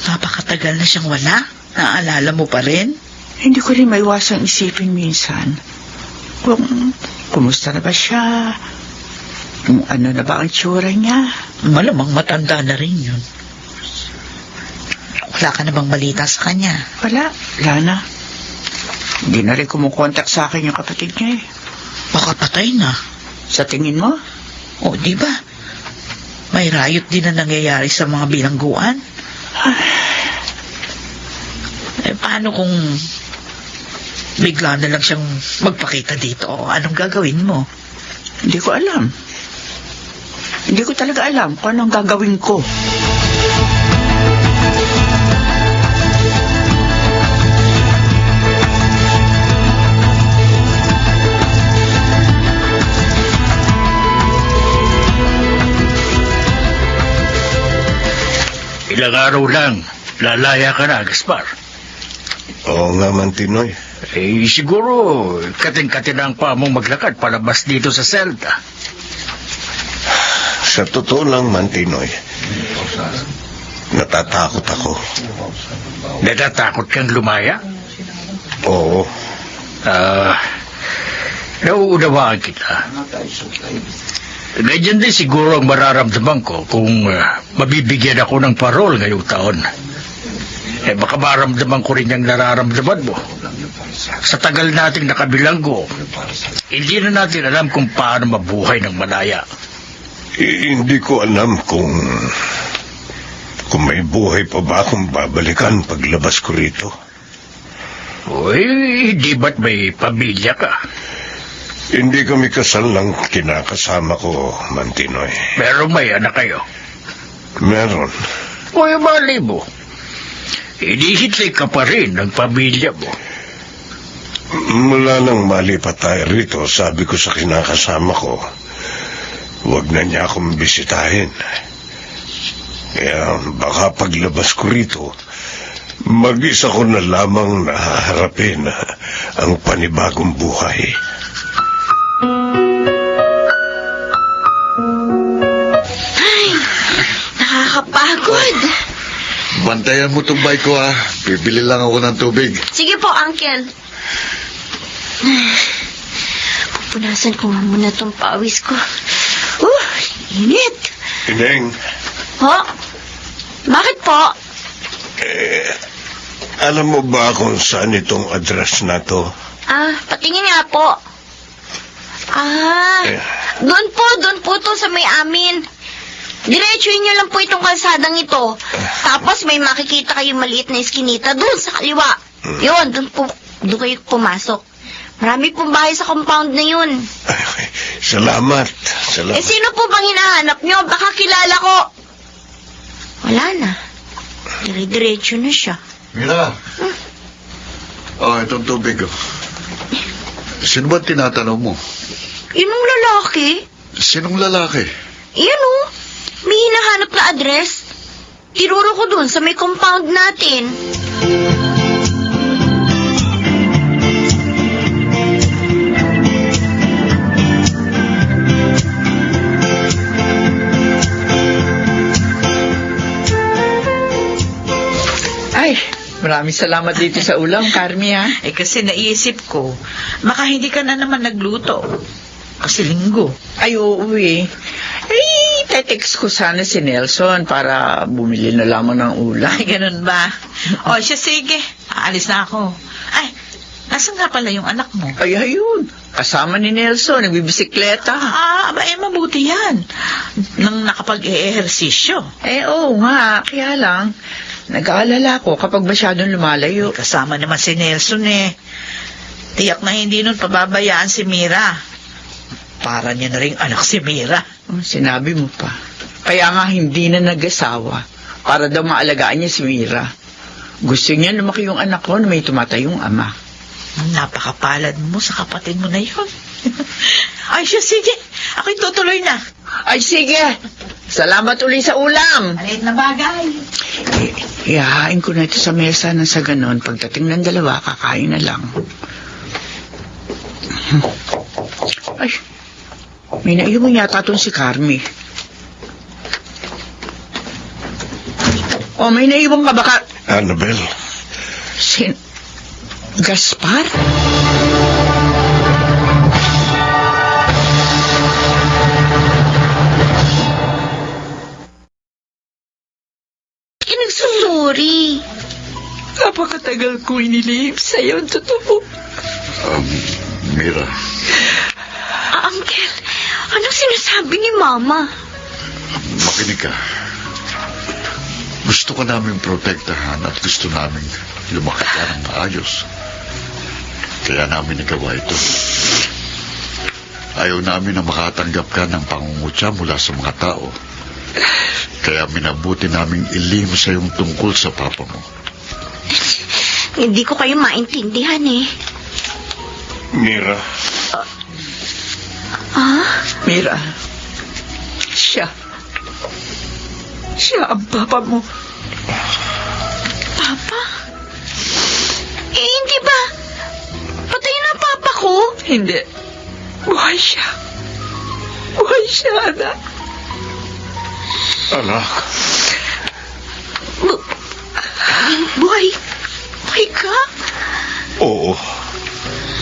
napakatagal na siyang wala. Naalala mo pa rin?
Hindi ko rin maiwasang isipin minsan kung kumusta na ba siya, kung ano na ba ang tsura niya.
Malamang matanda na rin yun. Wala ka na bang balita sa kanya?
Wala na. Hindi na rin kumukontak sa akin yung kapatid niya eh.
Baka patay na.
Sa tingin mo?
O, di ba? May riot din na nangyayari sa mga bilangguan. Paano kung bigla na lang siyang magpakita dito? Anong gagawin mo?
Hindi ko alam. Hindi ko talaga alam kung anong gagawin ko.
Ilang araw lang, lalaya ka na, Gaspar.
Oo nga, Mantinoy.
Siguro, kating-kating ang pa mong maglakad palabas dito sa Zelda.
Sa totoo lang, Mantinoy, natatakot ako.
Natatakot kang lumaya?
Oo.
Nauunawaan kita. Ganyan din siguro ang mararamdaman ko kung mabibigyan ako ng parol ngayong taon. Baka maramdaman ko rin yung nararamdaman mo. Sa tagal nating nakabilanggo, hindi na natin alam kung paano mabuhay ng malaya.
Hindi ko alam kung may buhay pa ba akong babalikan paglabas ko rito.
Uy, di ba't may pamilya ka?
Hindi kami kasal ng kinakasama ko, Mantinoy.
Pero may anak kayo.
Meron.
Uy, mali mo. Hinihintay ka pa rin ng pamilya mo.
Mula nang malipat tayo rito, sabi ko sa kinakasama ko, huwag na niya akong bisitahin. Kaya baka paglabas ko rito, mag-isa ko na lamang nahaharapin ang panibagong buhay.
Ay, nakakapagod.
Bantayan mo itong bike ko, ha. Bibili lang ako ng tubig.
Sige po, Uncle. Pupunasan ko nga muna itong pawis ko. Init.
Ineng,
Ho? Bakit po?
alam mo ba kung saan itong address na to?
Patingin nga po. Doon po to sa may amin. Diretsuhin niyo lang po itong kalsadang ito. Tapos may makikita kayong maliit na iskinita doon sa kaliwa. Yun, doon kayo pumasok. Marami pong bahay sa compound na yun.
Ay, salamat.
Eh, sino po bang hinahanap niyo? Baka kilala ko. Wala na. Dire-diretso na siya.
Mira. Oh, itong tubig. Sino ba tinatanong mo?
Yun ang lalaki.
Sinong lalaki?
Yan o. May hinahanap na address. Tinuro ko dun sa may compound natin.
Ay, maraming salamat dito sa ulam, Carmi, ha?
Eh kasi naisip ko, baka hindi ka na naman nagluto. Kasi linggo.
Ay, oo eh. Tetext ko sana si Nelson para bumili na lamang ng ulam.
Ay, ganun ba? O, siya sige. Aalis na ako. Ay, nasan nga pala yung anak mo?
Ay, ayun. Kasama ni Nelson, nagbibisikleta.
Mabuti yan. Nang nakapag-ehersisyo.
Oo nga, kaya lang, nag-aalala ko kapag masyadong lumalayo.
Kasama naman si Nelson eh. Tiyak na hindi nun pababayaan si Mira. Para niya na rin anak si Mira.
Sinabi mo pa. Kaya nga hindi na nag-asawa para daw maalagaan niya si Mira. Gusto niya lumaki yung anak ko na may tumatayong ama.
Napakapalad mo sa kapatid mo na yun. Ay, siya, sige. Ako'y tutuloy na.
Ay, sige. Salamat uli sa ulam.
Maliit na bagay.
Ihahain ko na ito sa mesa na sa ganon. Pagdating ng dalawa, kakain na lang. Ay, may naiwan yata itong si Carmi. Oh, may naiwan ka baka...
Annabel.
Gaspar?
Nagsusuri.
Napakatagal ko inilihim sa'yo ang totoo.
Mira.
Uncle, anong sinasabi ni Mama?
Makinig ka. Gusto ka namin protektahan at gusto namin lumaki ka ng maayos. Kaya namin nagawa ito. Ayaw namin na makatanggap ka ng pangungutya mula sa mga tao. Kaya minabuti naming ilihim sa iyong tungkol sa papa mo.
Hindi ko kayo maintindihan eh.
Mira.
Mira, siya ang papa mo.
Papa? Eh, hindi ba? Patay na ang papa ko?
Hindi. Buhay siya. Buhay siya, anak.
Anak.
Buhay? Buhay ka?
Oo.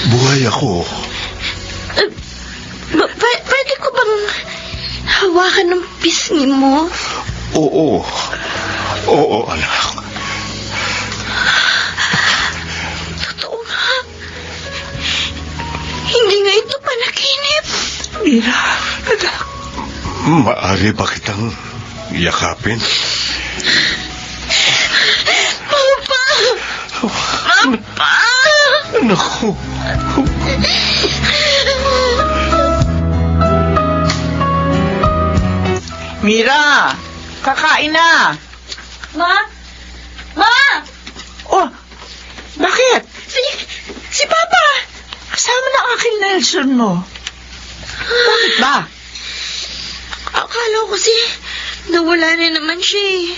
Buhay ako.
Pwede ko bang hawakan ng pisngi mo?
Oo. Oo, anak.
Totoo nga. Hindi nga ito panaginip.
Mira, anak.
Maari ba kitang yakapin?
Papa! Papa!
Naku.
Mira, kakain na.
Ma? Ma!
Oh, bakit?
Si Papa!
Kasama na aking Nelson mo. Bakit ba?
Akala ko kasi nawala na naman siya eh.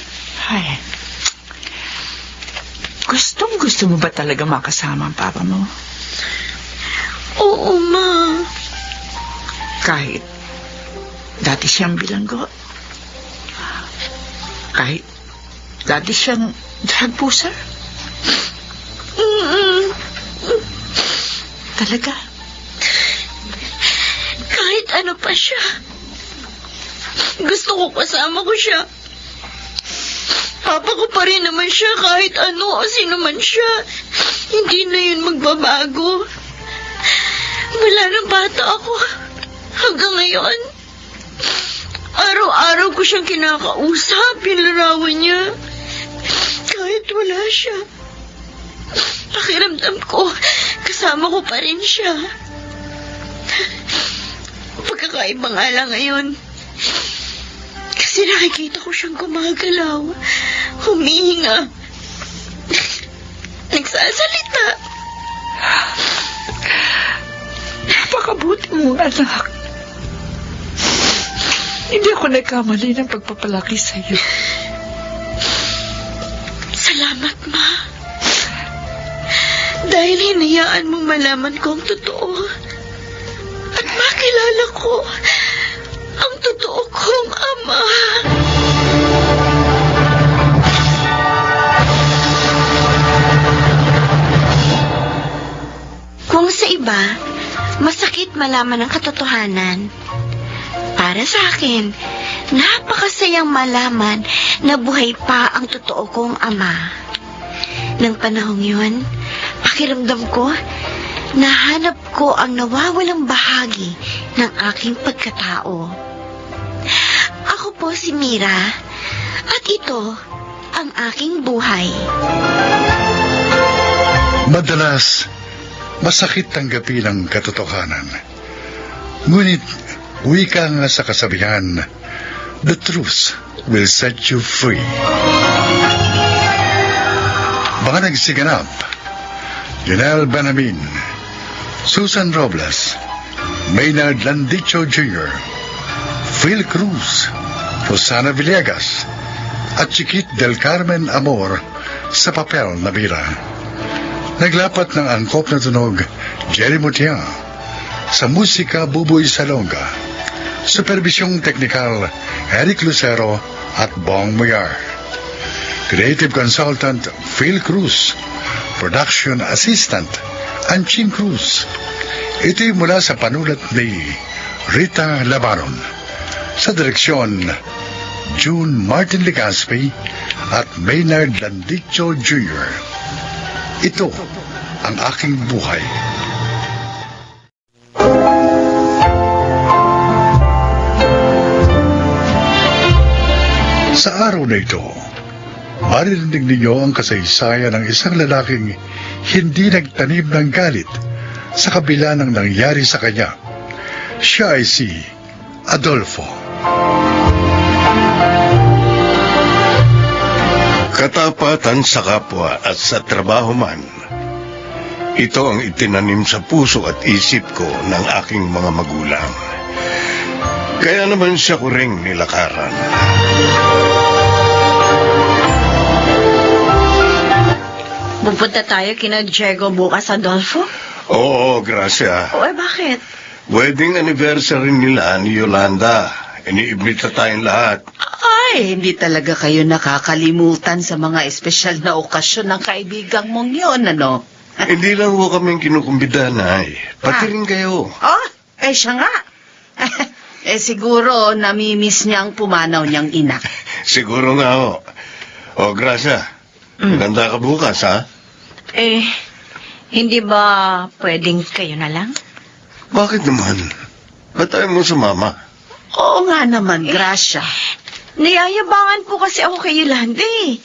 Ay, gusto mo ba talaga makasama ang papa mo?
Oo, Ma.
Kahit dati siyang bilanggo. Kahit dati siyang drug pusher. Talaga?
Kahit ano pa siya. Gusto ko kasama ko siya. Papa ko pa rin naman siya kahit ano o sino man siya. Hindi na yun magbabago. Wala nang bata ako. Hanggang ngayon, Araw-araw ko siyang kinakausap, yung larawan niya. Kahit wala siya. Pakiramdam ko, kasama ko pa rin siya. Pagkakaiba nga lang ngayon. Kasi nakikita ko siyang gumagalaw, humihinga, nagsasalita.
Napakabuti mong anak. Hindi ako nagkamali ng pagpapalaki sa'yo.
Salamat, Ma. Dahil hinayaan mong malaman ko ang totoo. At makilala ko ang totoo kong ama. Kung sa iba, masakit malaman ang katotohanan. Para sa akin, napakasayang malaman na buhay pa ang totoo kong ama. Nang panahong yun, pakiramdam ko, nahanap ko ang nawawalang bahagi ng aking pagkatao. Ako po si Mira, at ito ang aking buhay.
Madalas, masakit tanggapin ang katotohanan. Ngunit, wika nga sa kasabihan, the truth will set you free. Mga nagsiganap, Janelle Benamin, Susan Robles, Maynard Landicho Jr., Phil Cruz, Rosana Villegas, at Chiquit del Carmen Amor sa papel na Mira. Naglapat ng angkop na tunog, Jerry Mutia. Sa musika, Buboy Salonga. Supervisyong teknikal, Eric Lucero at Bong Muyar. Creative Consultant, Phil Cruz. Production Assistant, Anching Cruz. Ito'y mula sa panulat ni Rita Labaron. Sa direksyon, June Martin Legaspi at Maynard Landicho Jr. Ito ang aking buhay. Sa araw na ito, maririnig ninyo ang kasaysayan ng isang lalaking hindi nagtanim ng galit sa kabila ng nangyari sa kanya. Siya ay si Adolfo.
Katapatan sa kapwa at sa trabaho man, ito ang itinanim sa puso at isip ko ng aking mga magulang. Kaya naman siya ko ring nilakaran.
Pupunta tayo kina Diego bukas, Adolfo?
Oo, Gracia.
O, bakit?
Wedding anniversary nila ni Yolanda. Iniimbita tayong lahat.
Ay, hindi talaga kayo nakakalimutan sa mga espesyal na okasyon ng kaibigang mong yun, ano?
Hindi lang ho kaming kinukumbida, Nay. Pati rin kayo.
Oh, siya nga. Siguro namimiss niya ang pumanaw niyang ina.
Siguro nga ho. O, Gracia, maganda ka bukas, ha?
Hindi ba pwedeng kayo na lang?
Bakit naman? Ba't tayo mo sumama?
Oo nga naman, Gracia.
Niyayabangan po kasi ako kay Yolanda eh.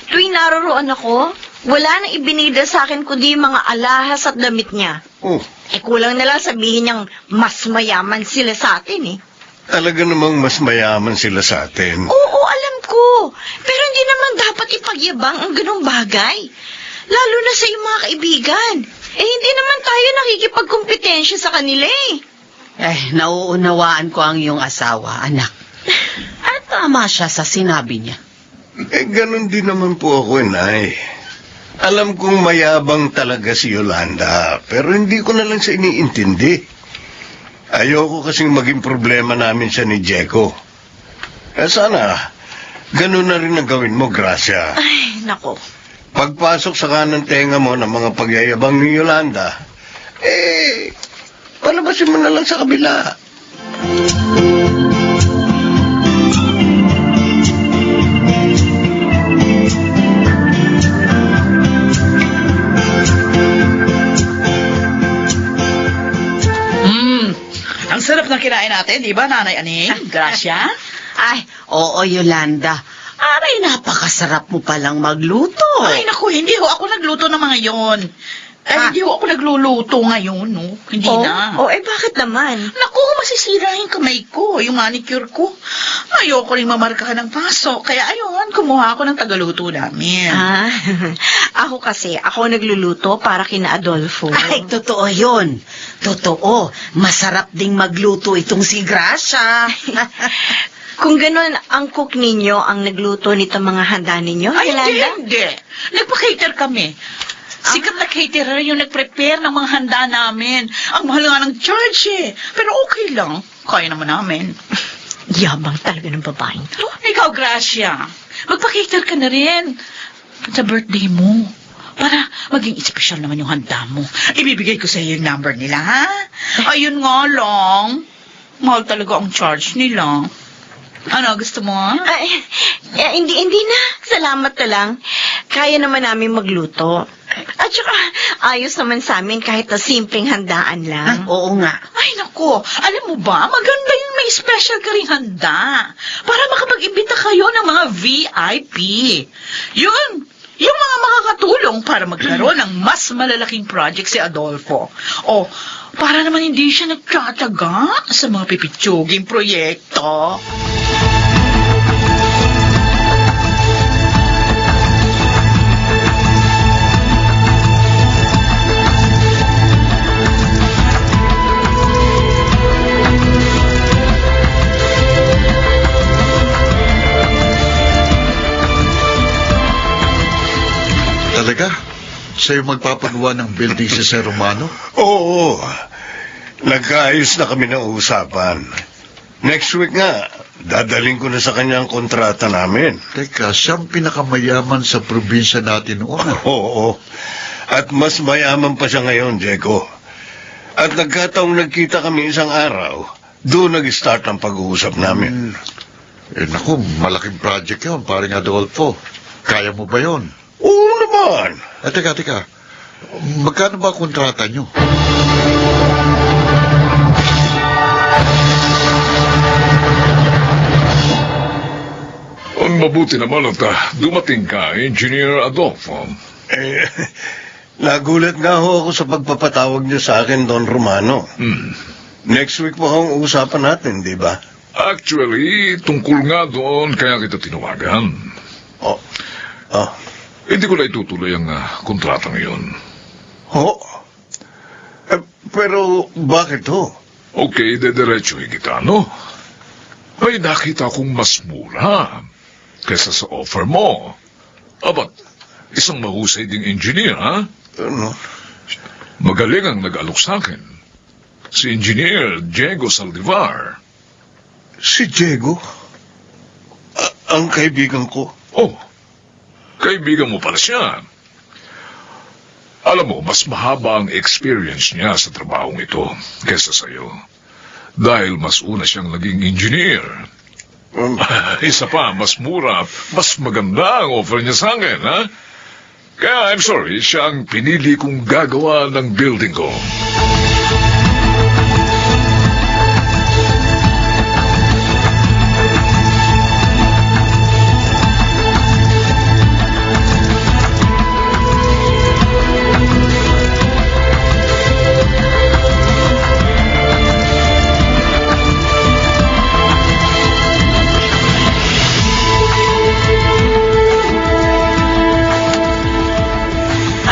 Tuwing naroroon ako, wala nang ibinida sa akin kundi mga alahas at damit niya.
Oh,
Kulang na lang sabihin niyang mas mayaman sila sa atin eh.
talaga namang mas mayaman sila sa atin.
Oo, alam ko. Pero hindi naman dapat ipagyabang ang ganong bagay. Lalo na sa iyong mga kaibigan. Hindi naman tayo nakikipagkompetensya sa kanila eh.
Nauunawaan ko ang iyong asawa, anak. At tama siya sa sinabi niya.
Ganun din naman po ako, Nay. Alam kong mayabang talaga si Yolanda, pero hindi ko na lang siya iniintindi. Ayoko kasing maging problema namin siya ni Diego. Sana, ganun na rin ang gawin mo, Gracia.
Ay, nako.
Pagpasok sa kanang tenga mo ng mga pagyayabang ni Yolanda, palabasin mo na lang sa kabila.
Ang sarap ng kinain natin, di ba, Nanay Aning?
Gracia? Ay, oo, Yolanda. Aray, napakasarap mo palang magluto.
Ay, naku, hindi ho ako nagluto ng mga yon. Hindi ho ako nagluluto ngayon, no? Hindi na.
Bakit naman?
Naku, masisira yung kamay ko, yung manicure ko. Ayoko rin mamarka ng paso, kaya ayun, kumuha ako ng tagaluto namin.
Ako kasi, ako nagluluto para kina Adolfo.
Ay, totoo yun. Totoo. Masarap ding magluto itong si Gracia.
Kung ganun, ang cook ninyo ang nagluto nito mga handa ninyo,
Ay,
Yolanda?
hindi. Nagpa-cater kami. Sikat na caterer yung nag-prepare ng mga handa namin. Ang mahal nga ng charge eh. Pero okay lang. Kaya naman namin.
Yabang talaga ng babaeng to.
Ikaw, Gracia, magpa-cater ka na rin. Sa birthday mo. Para maging espesyal naman yung handa mo. Ibibigay ko sa iyo yung number nila, ha? Ayun nga lang. Mahal talaga ang charge nila. Ano, gusto mo?
Hindi na. Salamat na lang. Kaya naman namin magluto. At saka, ayos naman sa amin kahit na simpleng handaan lang.
Oo nga.
Ay, naku. Alam mo ba, maganda yung may special ka ring handa. Para makapag-imbita kayo ng mga VIP. Yun. Yung mga makakatulong para magkaroon ng mas malalaking project si Adolfo. O, para naman hindi siya nagtataga sa mga pipitsuging proyekto.
Talaga? Sa'yo magpapagawa ng building si Sir Romano?
Oo. Nagkaayos na kami ng usapan. Next week nga, dadaling ko na sa kanya ang kontrata namin.
Teka, siyang pinakamayaman sa probinsya natin noon.
Oo. At mas mayaman pa siya ngayon, Diego. At nagkataong nagkita kami isang araw, doon nag-start ang pag-uusap namin.
Naku, malaking project yun, paring Adolfo. Kaya mo ba yun?
Oo naman.
Teka. Magkano ba kontrata nyo?
Ang mabuti naman at dumating ka, Engineer Adolfo.
Nagulat nga ho ako sa pagpapatawag niyo sa akin, Don Romano. Next week po ang usapan natin, di ba?
Actually, tungkol nga doon kaya kita tinawagan.
Oh.
Hindi ko na itutuloy ang kontrata ngayon.
Pero bakit ho?
Okay, dediretsuhin kita, no? May nakita kong mas mura kaysa sa offer mo. Abat, isang mahusay ding engineer, ha?
Ano?
Magaling ang nag-alok sa akin. Si Engineer Diego Saldivar.
Si Diego? Ang kaibigan ko.
Oh, kaibigan mo pala siya. Alam mo, mas mahaba ang experience niya sa trabahong ito kaysa sa'yo. Dahil mas una siyang naging engineer. Isa pa, mas mura at mas maganda ang offer niya sa akin, ha? Kaya I'm sorry, siya ang pinili kong gagawa ng building ko.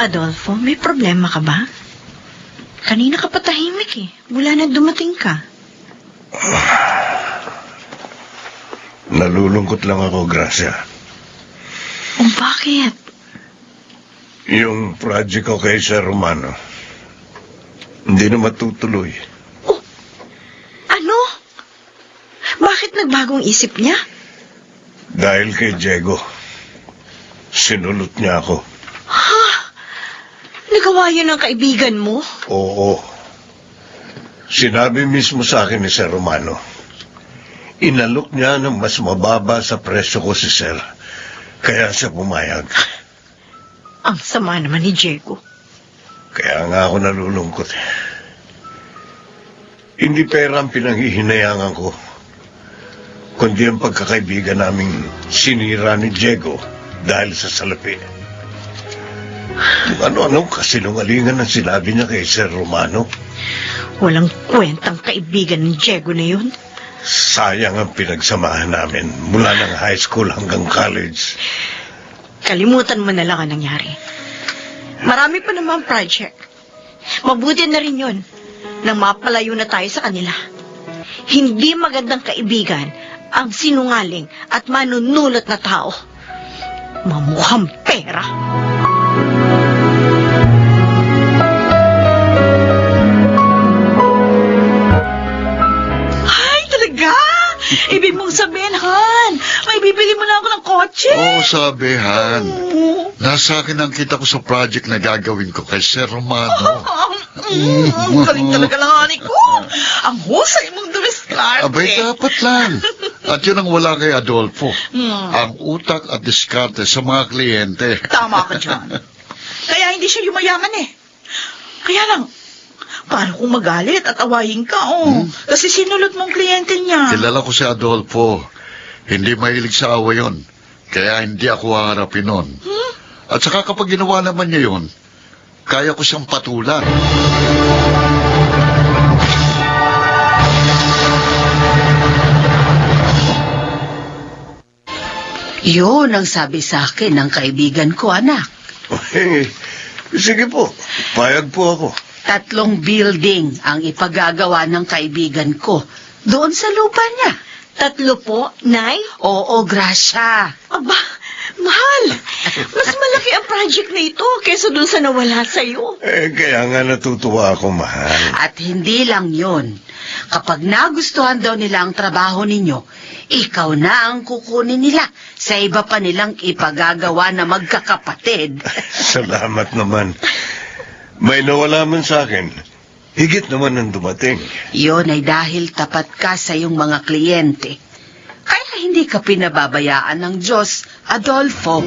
Adolfo, may problema ka ba? Kanina ka pa tahimik eh. Mula na dumating ka.
Nalulungkot lang ako, Gracia.
Bakit?
Yung project ko kay Sir Romano, hindi na matutuloy.
Ano? Bakit nagbagong isip niya?
Dahil kay Diego, sinulot niya ako.
Nagawa yun ng kaibigan mo?
Oo. Sinabi mismo sa akin ni Sir Romano, inalok niya ng mas mababa sa presyo ko si Sir, kaya siya pumayag.
Ang sama naman ni Diego.
Kaya nga ako nalulungkot. Hindi pera ang pinanghihinayangan ko, kundi ang pagkakaibigan naming sinira ni Diego dahil sa salapi. Ano-anong kasinungalingan ang sinabi niya kay Sir Romano?
Walang kwentang kaibigan ng Diego na yun.
Sayang ang pinagsamahan namin mula ng high school hanggang college.
Kalimutan mo na lang ang nangyari. Marami pa naman project. Mabuti na rin yun nang mapalayo na tayo sa kanila. Hindi magandang kaibigan ang sinungaling at manunulot na tao. Mamukhang pera. Ay, talaga? Ibig mong sabihin, Han, may bibili mo na ako ng kotse?
Oo, sabi, Han. Nasa akin ang kita ko sa project na gagawin ko kay Sir Romano.
Ang galing talaga ng honey ko. Ang husay mong dumiskarte.
Abay, dapat lang. At yun ang wala kay Adolfo. Ang utak at diskarte sa mga kliyente.
Tama ka dyan. Kaya hindi siya yumayaman eh. Kaya lang, paano kung magalit at awayin ka, Kasi sinulot mong kliyente niya.
Kilala ko si Adolfo. Hindi mahilig sa awa yun. Kaya hindi ako haharapin nun. At saka kapag ginawa naman niya yun, kaya ko siyang patulan.
Yun ang sabi sa akin ng kaibigan ko, anak.
Sige po, payag po ako.
3 building ang ipagagawa ng kaibigan ko doon sa lupa niya.
3 po, Nay?
Oo, Gracia.
Aba, mahal. Mas malaki ang project na ito kaysa dun sa nawala sa'yo.
Kaya nga natutuwa ako, mahal.
At hindi lang yun. Kapag nagustuhan daw nila ang trabaho ninyo, ikaw na ang kukunin nila sa iba pa nilang ipagagawa na magkakapatid.
Salamat naman. May nawala man sa akin. Higit naman ang dumating.
Yun ay dahil tapat ka sa iyong mga kliyente. Kaya hindi ka pinababayaan ng Diyos, Adolfo.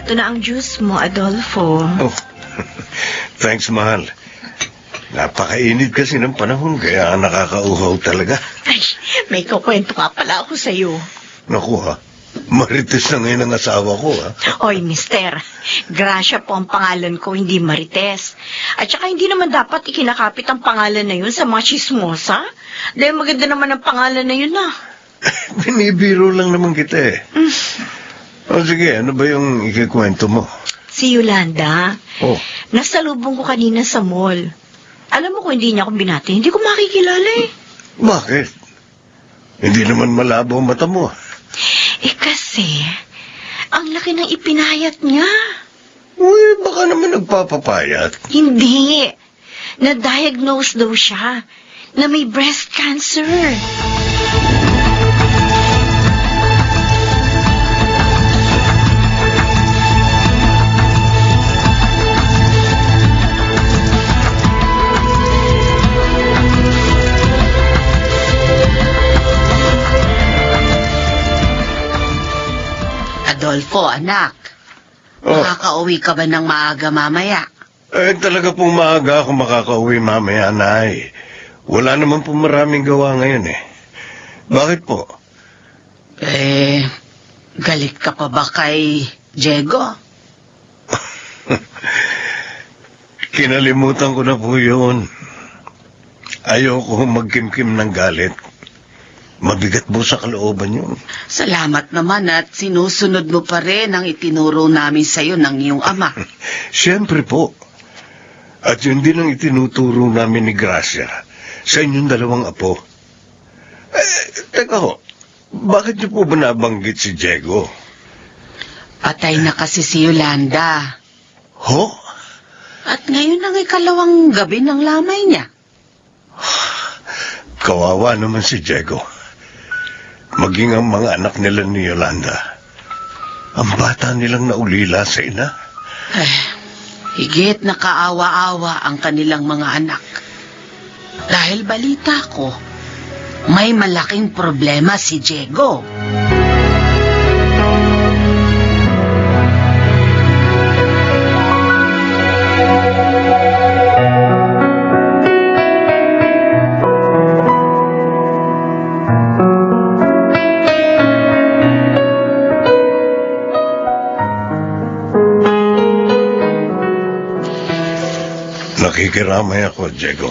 Ito na ang juice mo, Adolfo.
Oh, thanks, mahal. Napakainit kasi ng panahon, kaya nakakauhaw talaga.
Ay, may kukwento nga pala ako sa'yo.
Naku ha, Marites na ngayon ang asawa ko ha.
Oy, mister, Gracia po ang pangalan ko, hindi Marites. At saka hindi naman dapat ikinakapit ang pangalan na yun sa mga chismosa. Dahil maganda naman ang pangalan na yun
Binibiro lang naman kita eh. O sige, ano ba yung ikikwento mo?
Si Yolanda.
Oh.
Nasalubong ko kanina sa mall. Alam mo kung hindi niya ako binati, hindi ko makikilala eh.
Bakit? Hindi naman malabo ang mata mo.
Kasi, ang laki ng ipinayat niya.
Uy, baka naman nagpapapayat.
Hindi. Na-diagnose daw siya na may breast cancer.
Adolfo, anak. Makakauwi ka ba ng maaga mamaya?
Talaga pong maaga ako makakauwi mamaya, Nay. Wala naman po maraming gawa ngayon eh. Bakit po?
Galit ka pa ba kay Diego?
Kinalimutan ko na po yun. Ayoko magkimkim ng galit. Mabigat po sa kalooban yun.
Salamat naman at sinusunod mo pa rin ang itinuro namin sa'yo ng iyong ama.
Siyempre po. At yun din ang itinuturo namin ni Gracia sa inyong dalawang apo. Teka ho, bakit niyo po ba nabanggit si Diego?
Patay na kasi si Yolanda.
Ho?
At ngayon ang 2nd gabi ng lamay niya.
Kawawa naman si Diego. Maging ang mga anak nila ni Yolanda. Ang bata nilang naulila sa ina.
Higit na kaawa-awa ang kanilang mga anak. Dahil balita ko, may malaking problema si Diego.
Nakikiramay ako, Diego.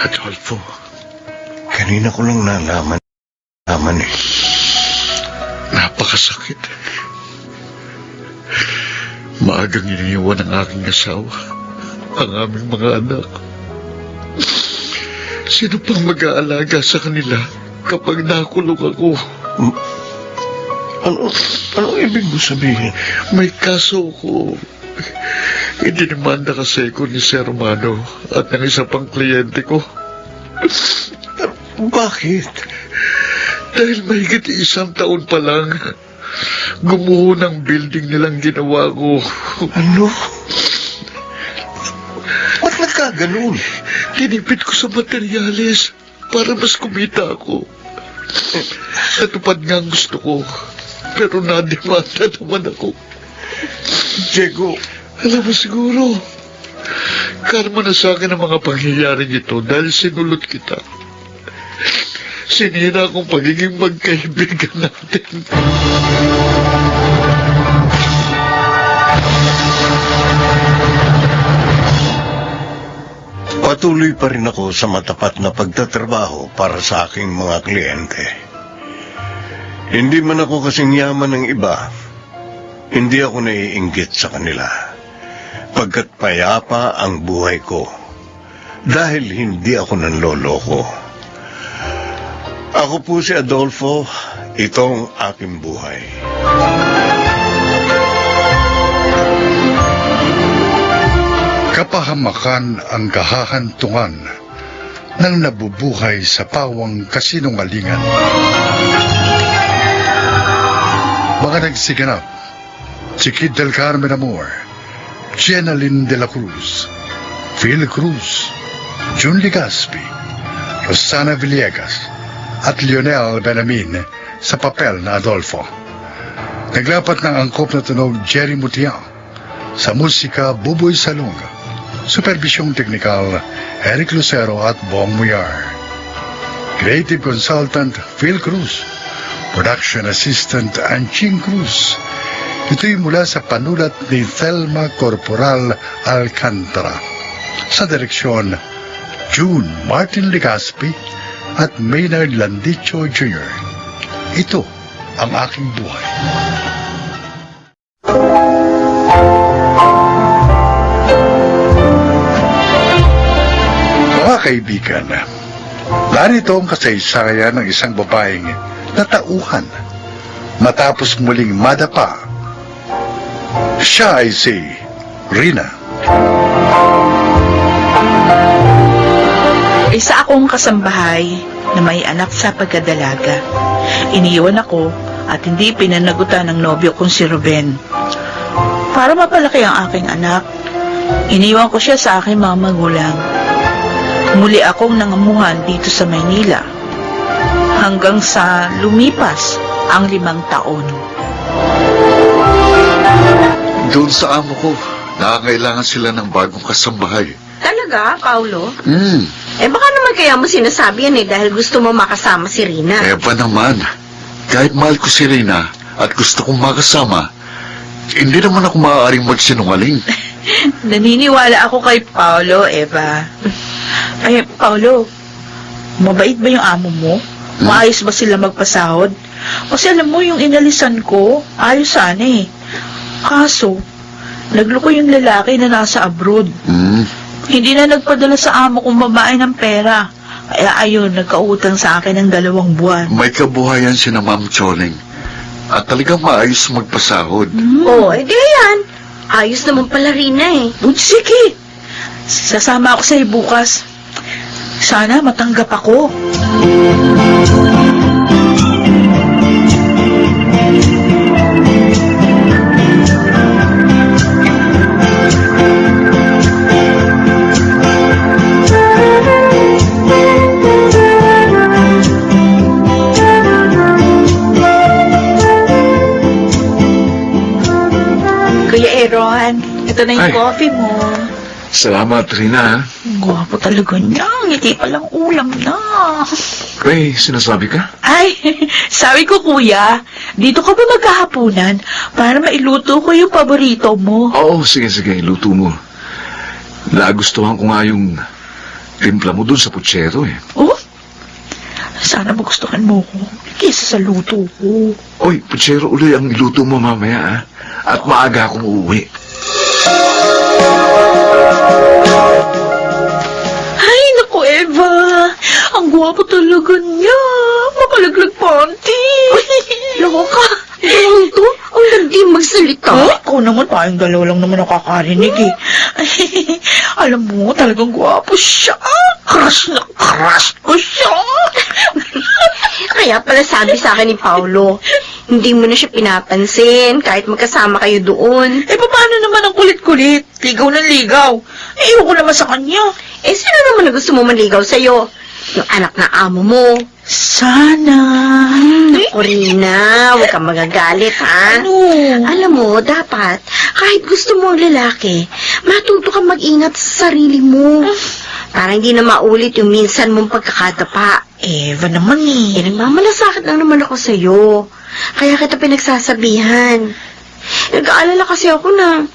Adolfo,
Kanina ko lang nalaman eh.
napakasakit. Maagang iniwan ng aking asawa ang aming mga anak. Sino pang mag-aalaga sa kanila kapag nakulong ako?
Ano ibig mo sabihin?
May kaso ko. Idinimanda kasi ko ni Sir Romano at ng isa pang kliyente ko.
Bakit?
Dahil mahigit 1 taon pa lang, gumuho ng building nilang ginawa ko.
Ano? Ba't nagkaganon?
Tinipid ko sa materyales para mas kumita ako. Natupad nga ang gusto ko, pero nadimanda naman ako.
Diego,
Alam mo siguro, karma na sa akin ang mga pangyayaring ito dahil sinulot kita. Sinira akong pagiging magkaibigan natin.
patuloy pa rin ako sa matapat na pagtatrabaho para sa aking mga kliyente. Hindi man ako kasing yaman ng iba, hindi ako naiinggit sa kanila. Pagkat payapa ang buhay ko, dahil hindi ako nanloloko. Ako po si Adolfo, itong aking buhay.
Kapahamakan ang kahahantungan ng nabubuhay sa pawang kasinungalingan. Mga nagsiganap, si Kid del Carmen Amor, Jenaline de la Cruz, Phil Cruz, Jun Legaspi, Rosana Villegas, at Lionel Benamin sa papel na Adolfo. Naglapat ng angkop na tunog Jerry Mutiang, sa musika Buboy Salong, supervisyong teknikal Eric Lucero at Bong Muyar. Creative Consultant Phil Cruz, Production Assistant Anching Cruz. Ito'y mula sa panulat ni Thelma Corporal Alcantara. Sa direksyon, June Martin Legaspi at Maynard Landicho Jr. Ito ang aking buhay. Mga kaibigan, narito ang kasaysayan ng isang babaeng natauhan matapos muling madapa. Siya ay si Rina.
Isa akong kasambahay na may anak sa pagkadalaga. Iniwan ako at hindi pinanagutan ng nobyo kong si Ruben. Para mapalaki ang aking anak, iniwan ko siya sa aking mga magulang. Muli akong nangamuhan dito sa Maynila hanggang sa lumipas ang 5 taon.
Doon sa amo ko, nakakailangan sila ng bagong kasambahay.
Talaga, Paulo?
Hmm,
Baka naman kaya mo sinasabi yan dahil gusto mo makasama si Rina.
ba naman, kahit mahal ko si Rina at gusto kong makasama, hindi naman ako maaaring magsinungaling.
Naniniwala ako kay Paulo, Eva. Ay, Paulo, mabait ba yung amo mo? Maayos ba sila magpasahod? Kasi alam mo, yung inalisan ko, ayos sana eh. Kaso, nagloko yung lalaki na nasa abroad. Hindi na nagpadala sa amo kong babae ng pera. Kaya ayun, nagkautang sa akin ng 2 buwan.
May kabuhayan si na Ma'am Choling at talagang maayos magpasahod.
Oo, di yan. Ayos naman pala Rina eh.
Sige, sasama ako sa'yo bukas. Sana matanggap ako. Kuya Aaron, ito na yung
Ay.
coffee mo.
Salamat, Rina.
Ang gwapo talaga niya. Ngiti palang ulam na.
May sinasabi ka?
Ay, sabi ko kuya, dito ka ba magkahapunan para mailuto ko yung paborito mo?
Oo, sige, luto mo. Nagustuhan ko nga yung timpla mo dun sa putsero eh.
Oh, sana magustuhan mo ko kaysa sa luto ko.
Oy, putsero uli ang iluto mo mamaya ah. At maaga akong uuwi.
Ay, naku Eva, ang gwapo talaga niya. Makalaglag panty.
Loko ka. Ano to? Ang landi magsalita.
Huh? Ikaw naman, tayong dalawa lang naman nakakarinig eh. Ay, alam mo, talagang gwapo siya. Crush na crush ko siya.
Kaya pala sabi sa akin ni Paulo, hindi mo na siya pinapansin kahit magkasama kayo doon.
Eh, paano naman ang kulit-kulit? Ligaw ng ligaw. Eh, ayoko naman sa kanya.
Eh, sino naman na gusto mo manligaw sa'yo? Yung anak na amo mo.
Sana.
Naku, Rina, huwag kang magagalit, ha?
Ano?
Alam mo, dapat, kahit gusto mo ang lalaki, matuto kang mag-ingat sa sarili mo. Para hindi na maulit yung minsan mong pagkakadapa.
Eva naman
Eh,
eh.
nagmamalasakit lang naman ako sa'yo. Kaya kita pinagsasabihan. Nag-aalala kasi ako na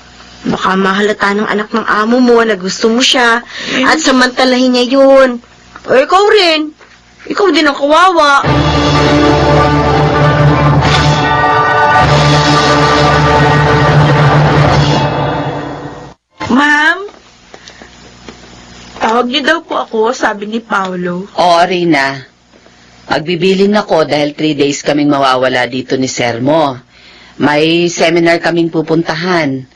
baka mahalata ng anak ng amo mo na gusto mo siya at samantalahin niya yun. O ikaw rin. Ikaw din ang kawawa.
Ma'am? Tawag niyo daw po ako, sabi ni Paulo.
Oo, Rina. Magbibiling ako dahil 3 days kaming mawawala dito ni Sir mo. May seminar kaming pupuntahan.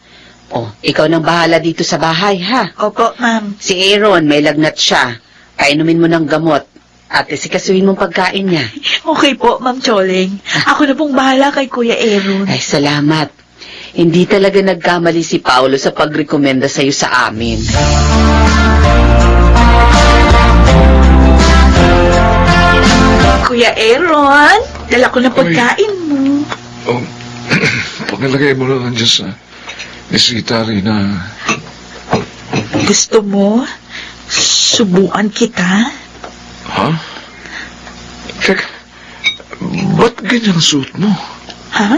Oh, ikaw nang bahala dito sa bahay, ha?
Opo, ma'am.
Si Aaron, may lagnat siya. Painumin mo ng gamot. At isikasuhin mong pagkain niya.
Okay po, Ma'am Choleng. Ako na pong bahala kay Kuya Aaron.
Ay, salamat. Hindi talaga nagkamali si Paulo sa pagrekomenda sa'yo sa amin.
Kuya Aaron, dala ko na pagkain mo.
Oh, pakilagay mo na lang dyan sa mesita, Rina.
Gusto mo? Subuan kita?
Ha? Teka, ba't ganyan ang suot mo?
Ha?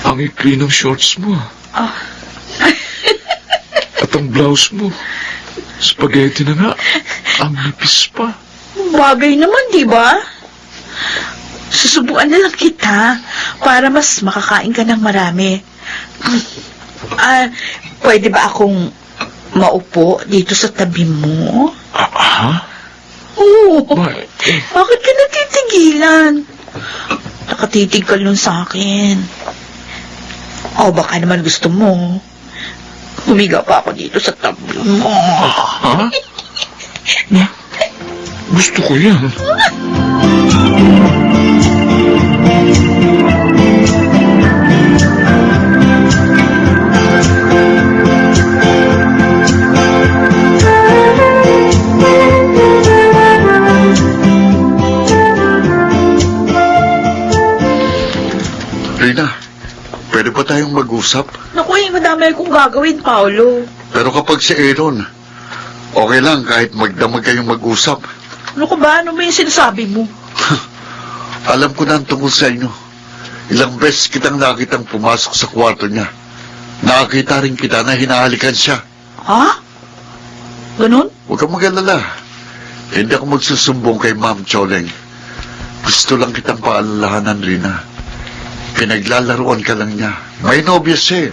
Ang ikli ng shorts mo.
Ah.
At ang blouse mo, spaghetti na nga. Ang nipis pa.
Bagay naman, di ba? Susubuan na lang kita para mas makakain ka ng marami. Pwede ba akong maupo dito sa tabi mo?
Ha?
Oo.
Eh,
Bakit ka natitigilan? Nakatitig ka nun sa akin. O baka naman gusto mo. Humiga pa ako dito sa tabi mo.
ha? Gusto ko yan.
Rina, pwede ba tayong mag-usap?
Naku, madami akong gagawin, Paolo.
Pero kapag si Aaron, okay lang kahit magdamag kayong mag-usap.
Ano ka ba? Ano ba yung sinasabi mo?
Alam ko na ang tungkol sa inyo. Ilang beses kitang nakitang pumasok sa kwarto niya. Nakakita rin kita na hinahalikan siya.
Ha? Ganun?
Huwag kang mag-alala. Hindi ako magsusumbong kay Ma'am Choleng. Gusto lang kitang paalalahanan, Rina. Pinaglalaruan ka lang niya. May nobya siya eh.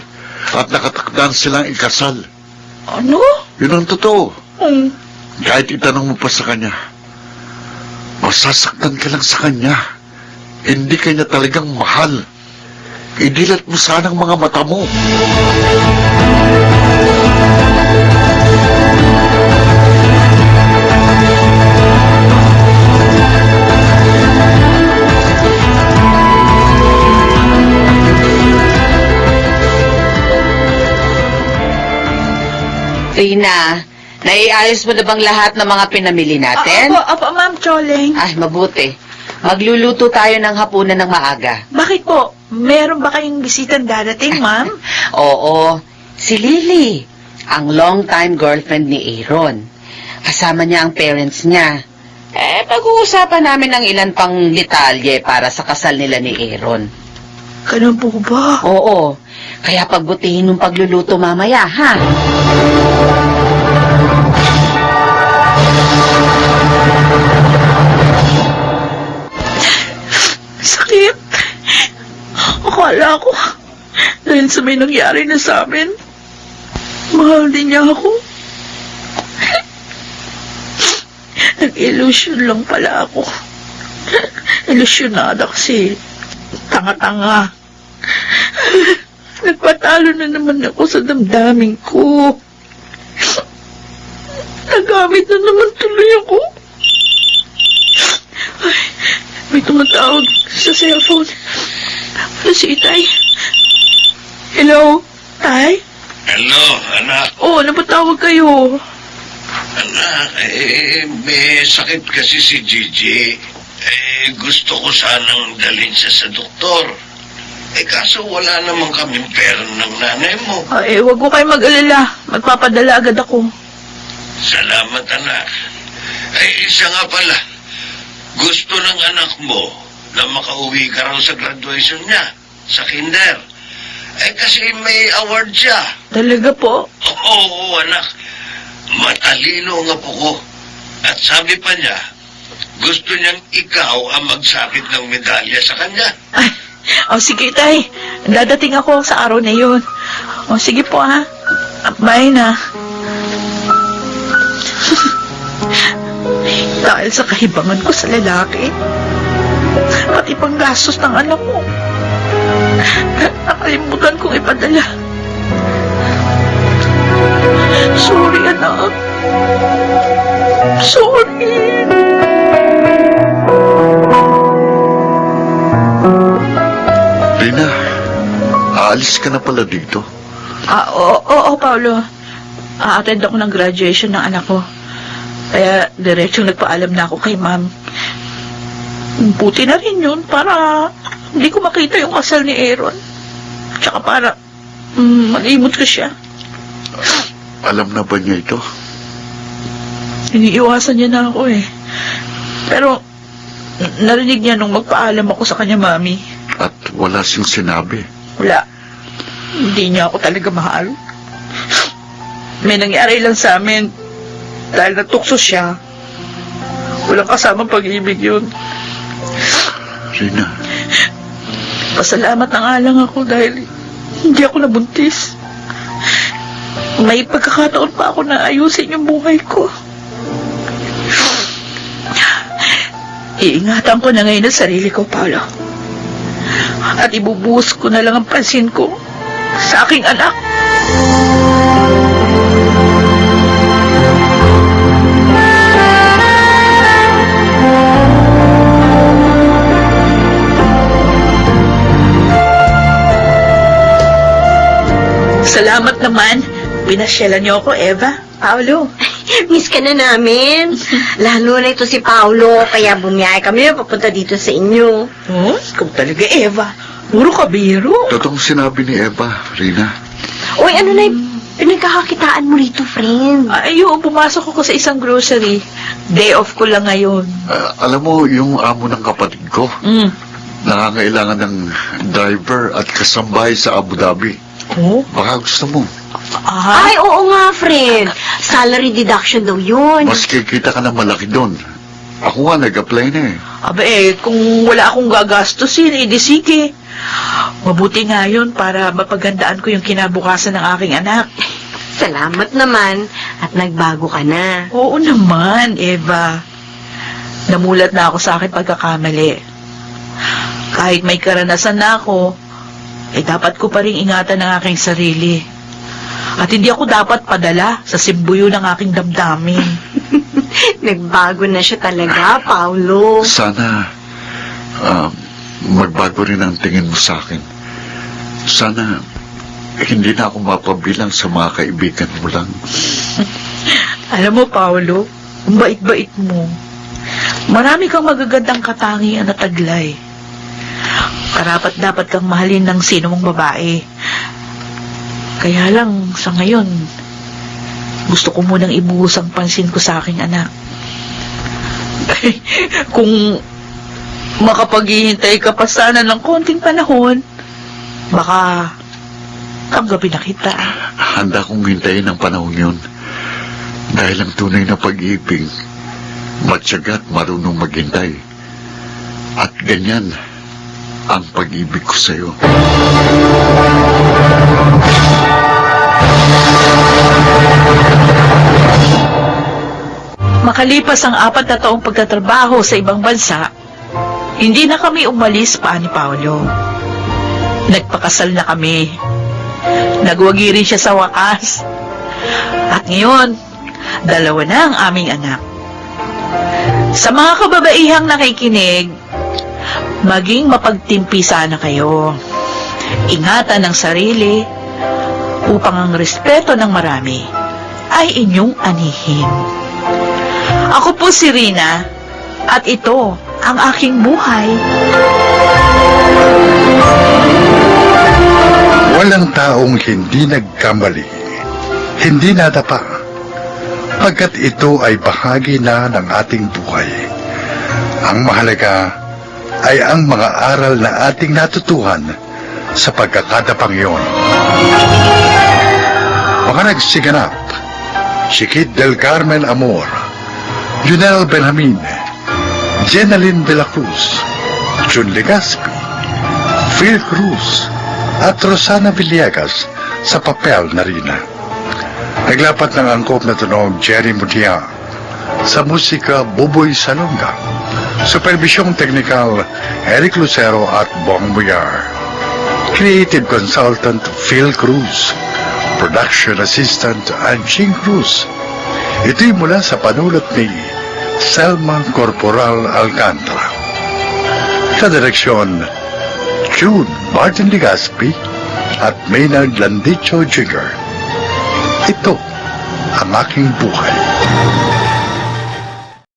At nakatakdaan silang ikasal.
Ano?
Yun ang totoo.
Hmm.
Kahit itanong mo pa sa kanya, masasaktan ka lang sa kanya. Hindi ka niya talagang mahal. Idilat mo sana ang mga mata mo.
Rina, naiayos mo na bang lahat ng mga pinamili natin?
Opo, Ma'am Choleng.
Ay, mabuti. Magluluto tayo ng hapunan ng maaga.
Bakit po? Meron ba kayong bisitang darating, Ma'am?
Oo, si Lily, ang long-time girlfriend ni Aaron. Kasama niya ang parents niya. Pag-uusapan namin ng ilan pang detalye para sa kasal nila ni Aaron.
Ganun po ba?
Oo, kaya pagbutihin ng pagluluto mamaya, ha?
Sakit. Akala ko, dahil sa may nangyari na sa amin, mahal din niya ako. Nag-illusion lang pala ako. Illusionada kasi tanga-tanga. Nagpatalo na naman ako sa damdamin ko. Nagamit na naman tuloy ako. Ay, may tumatawag sa cellphone. Si Itay. Hello, Tay?
Hello, anak.
Oo, napatawag kayo.
Anak, may sakit kasi si Gigi. Gusto ko sanang dalhin siya sa doktor. Kaso wala naman kaming pera ng nanay mo.
Wag ko kayo mag-alala. Magpapadala agad ako.
Salamat, anak. Isa nga pala. Gusto ng anak mo na makauwi ka raw sa graduation niya, sa kinder. Kasi may award siya.
Talaga po?
Oo, anak. Matalino ang apo ko. At sabi pa niya, gusto niyang ikaw ang magsakit ng medalya sa kanya.
Ay, sige, Tay. Dadating ako sa araw na yun. Sige po, ha. Bye na. Dahil sa kahibangan ko sa lalaki, pati pang gastos ng anak ko, nakalimutan kong ipadala. Sorry, anak. Sorry.
Rina, aalis ka na pala dito.
Oo, Paolo. A-attend ako ng graduation ng anak ko. Kaya diretsong nagpaalam na ako kay ma'am. Buti na rin yun para hindi ko makita yung kasal ni Aaron. Tsaka para malimot ko siya.
Alam na ba niya ito?
Iniiwasan niya na ako eh. Pero narinig niya nung magpaalam ako sa kanya, mami.
At wala siyang sinabi.
Wala. Hindi niya ako talaga mahal. May nangyari lang sa amin dahil natukso siya. Walang kasamang pag-ibig yun.
Rina.
Pasalamat na nga lang ako dahil hindi ako nabuntis. May pagkakataon pa ako na ayusin yung buhay ko. Iingatan ko na ngayon ang sarili ko, Paolo. At ibubuhos ko na lang ang pansin ko sa aking anak. Salamat naman. Pinasyalan niyo ako, Eva. Paolo.
Miss ka na namin. Lalo na ito si Paolo, kaya bumiyay kami papunta dito sa inyo.
Oh, ikaw talaga, Eva. Puro kabiro.
Totoong sinabi ni Eva, Rina.
Uy, ano na yung pinagkakakitaan mo rito, friend?
Ayun, pumasok ako sa isang grocery. Day off ko lang ngayon.
Alam mo, yung amo ng kapatid ko, nangangailangan ng driver at kasambahay sa Abu Dhabi.
Oh?
Baka gusto mo.
Ay, oo nga, friend. Salary deduction daw yun.
Mas kikita ka na malaki doon. Ako nga, nag-apply na eh.
Abe, kung wala akong gagastusin, di sige. Mabuti nga yun para mapagandaan ko yung kinabukasan ng aking anak.
Salamat naman at nagbago ka na.
Oo naman, Eva. Namulat na ako sa aking pagkakamali. Kahit may karanasan na ako, dapat ko pa rin ingatan ang aking sarili. At hindi ako dapat padala sa simbuyo ng aking damdamin.
Nagbago na siya talaga, Paolo.
Sana, magbago rin ang tingin mo sa akin. Sana, hindi na ako mapabilang sa mga kaibigan mo lang.
Alam mo, Paolo, ang bait-bait mo. Marami kang magagandang katangian na taglay. Karapat dapat kang mahalin ng sino mong babae. Kaya lang, sa ngayon, gusto ko munang ibuhos ang pansin ko sa aking anak. Kung makapaghihintay ka pa sana ng konting panahon, baka tanggapin na kita.
Handa kong hintayin ang panahon yun. Dahil ang tunay na pag-ibig, matyaga at marunong maghintay. At ganyan ang pag-ibig ko sa'yo.
Makalipas ang 4 na taong pagtatrabaho sa ibang bansa, hindi na kami umalis pa ni Paolo. Nagpakasal na kami. Nagwagi rin siya sa wakas. At ngayon, 2 na ang aming anak. Sa mga kababaihang nakikinig, maging mapagtimpi sana kayo. Ingatan ang sarili upang ang respeto ng marami ay inyong anihin. Ako po si Rina at ito ang aking buhay.
Walang taong hindi nagkamali, hindi nadapa, pagkat ito ay bahagi na ng ating buhay. Ang mahalaga ay ang mga aral na ating natutuhan sa pagkakatapang iyon. Mga nagsiganap, si Kid Del Carmen Amor, Junel Benjamin, Jenaline de la Cruz, Jun Legaspi, Phil Cruz, at Rosana Villegas sa papel na Rina. Naglapat ng angkop na tunog Jerry Mutia, sa musika Buboy Salonga, supervisyong teknikal Eric Lucero at Bong Muyar, creative consultant Phil Cruz, production assistant Anching Cruz. Ito'y mula sa panulat ni Selma Corporal Alcantara. Sa direksyon, June Martin Legaspi at Maynard Landicho Jr. Ito ang aking buhay.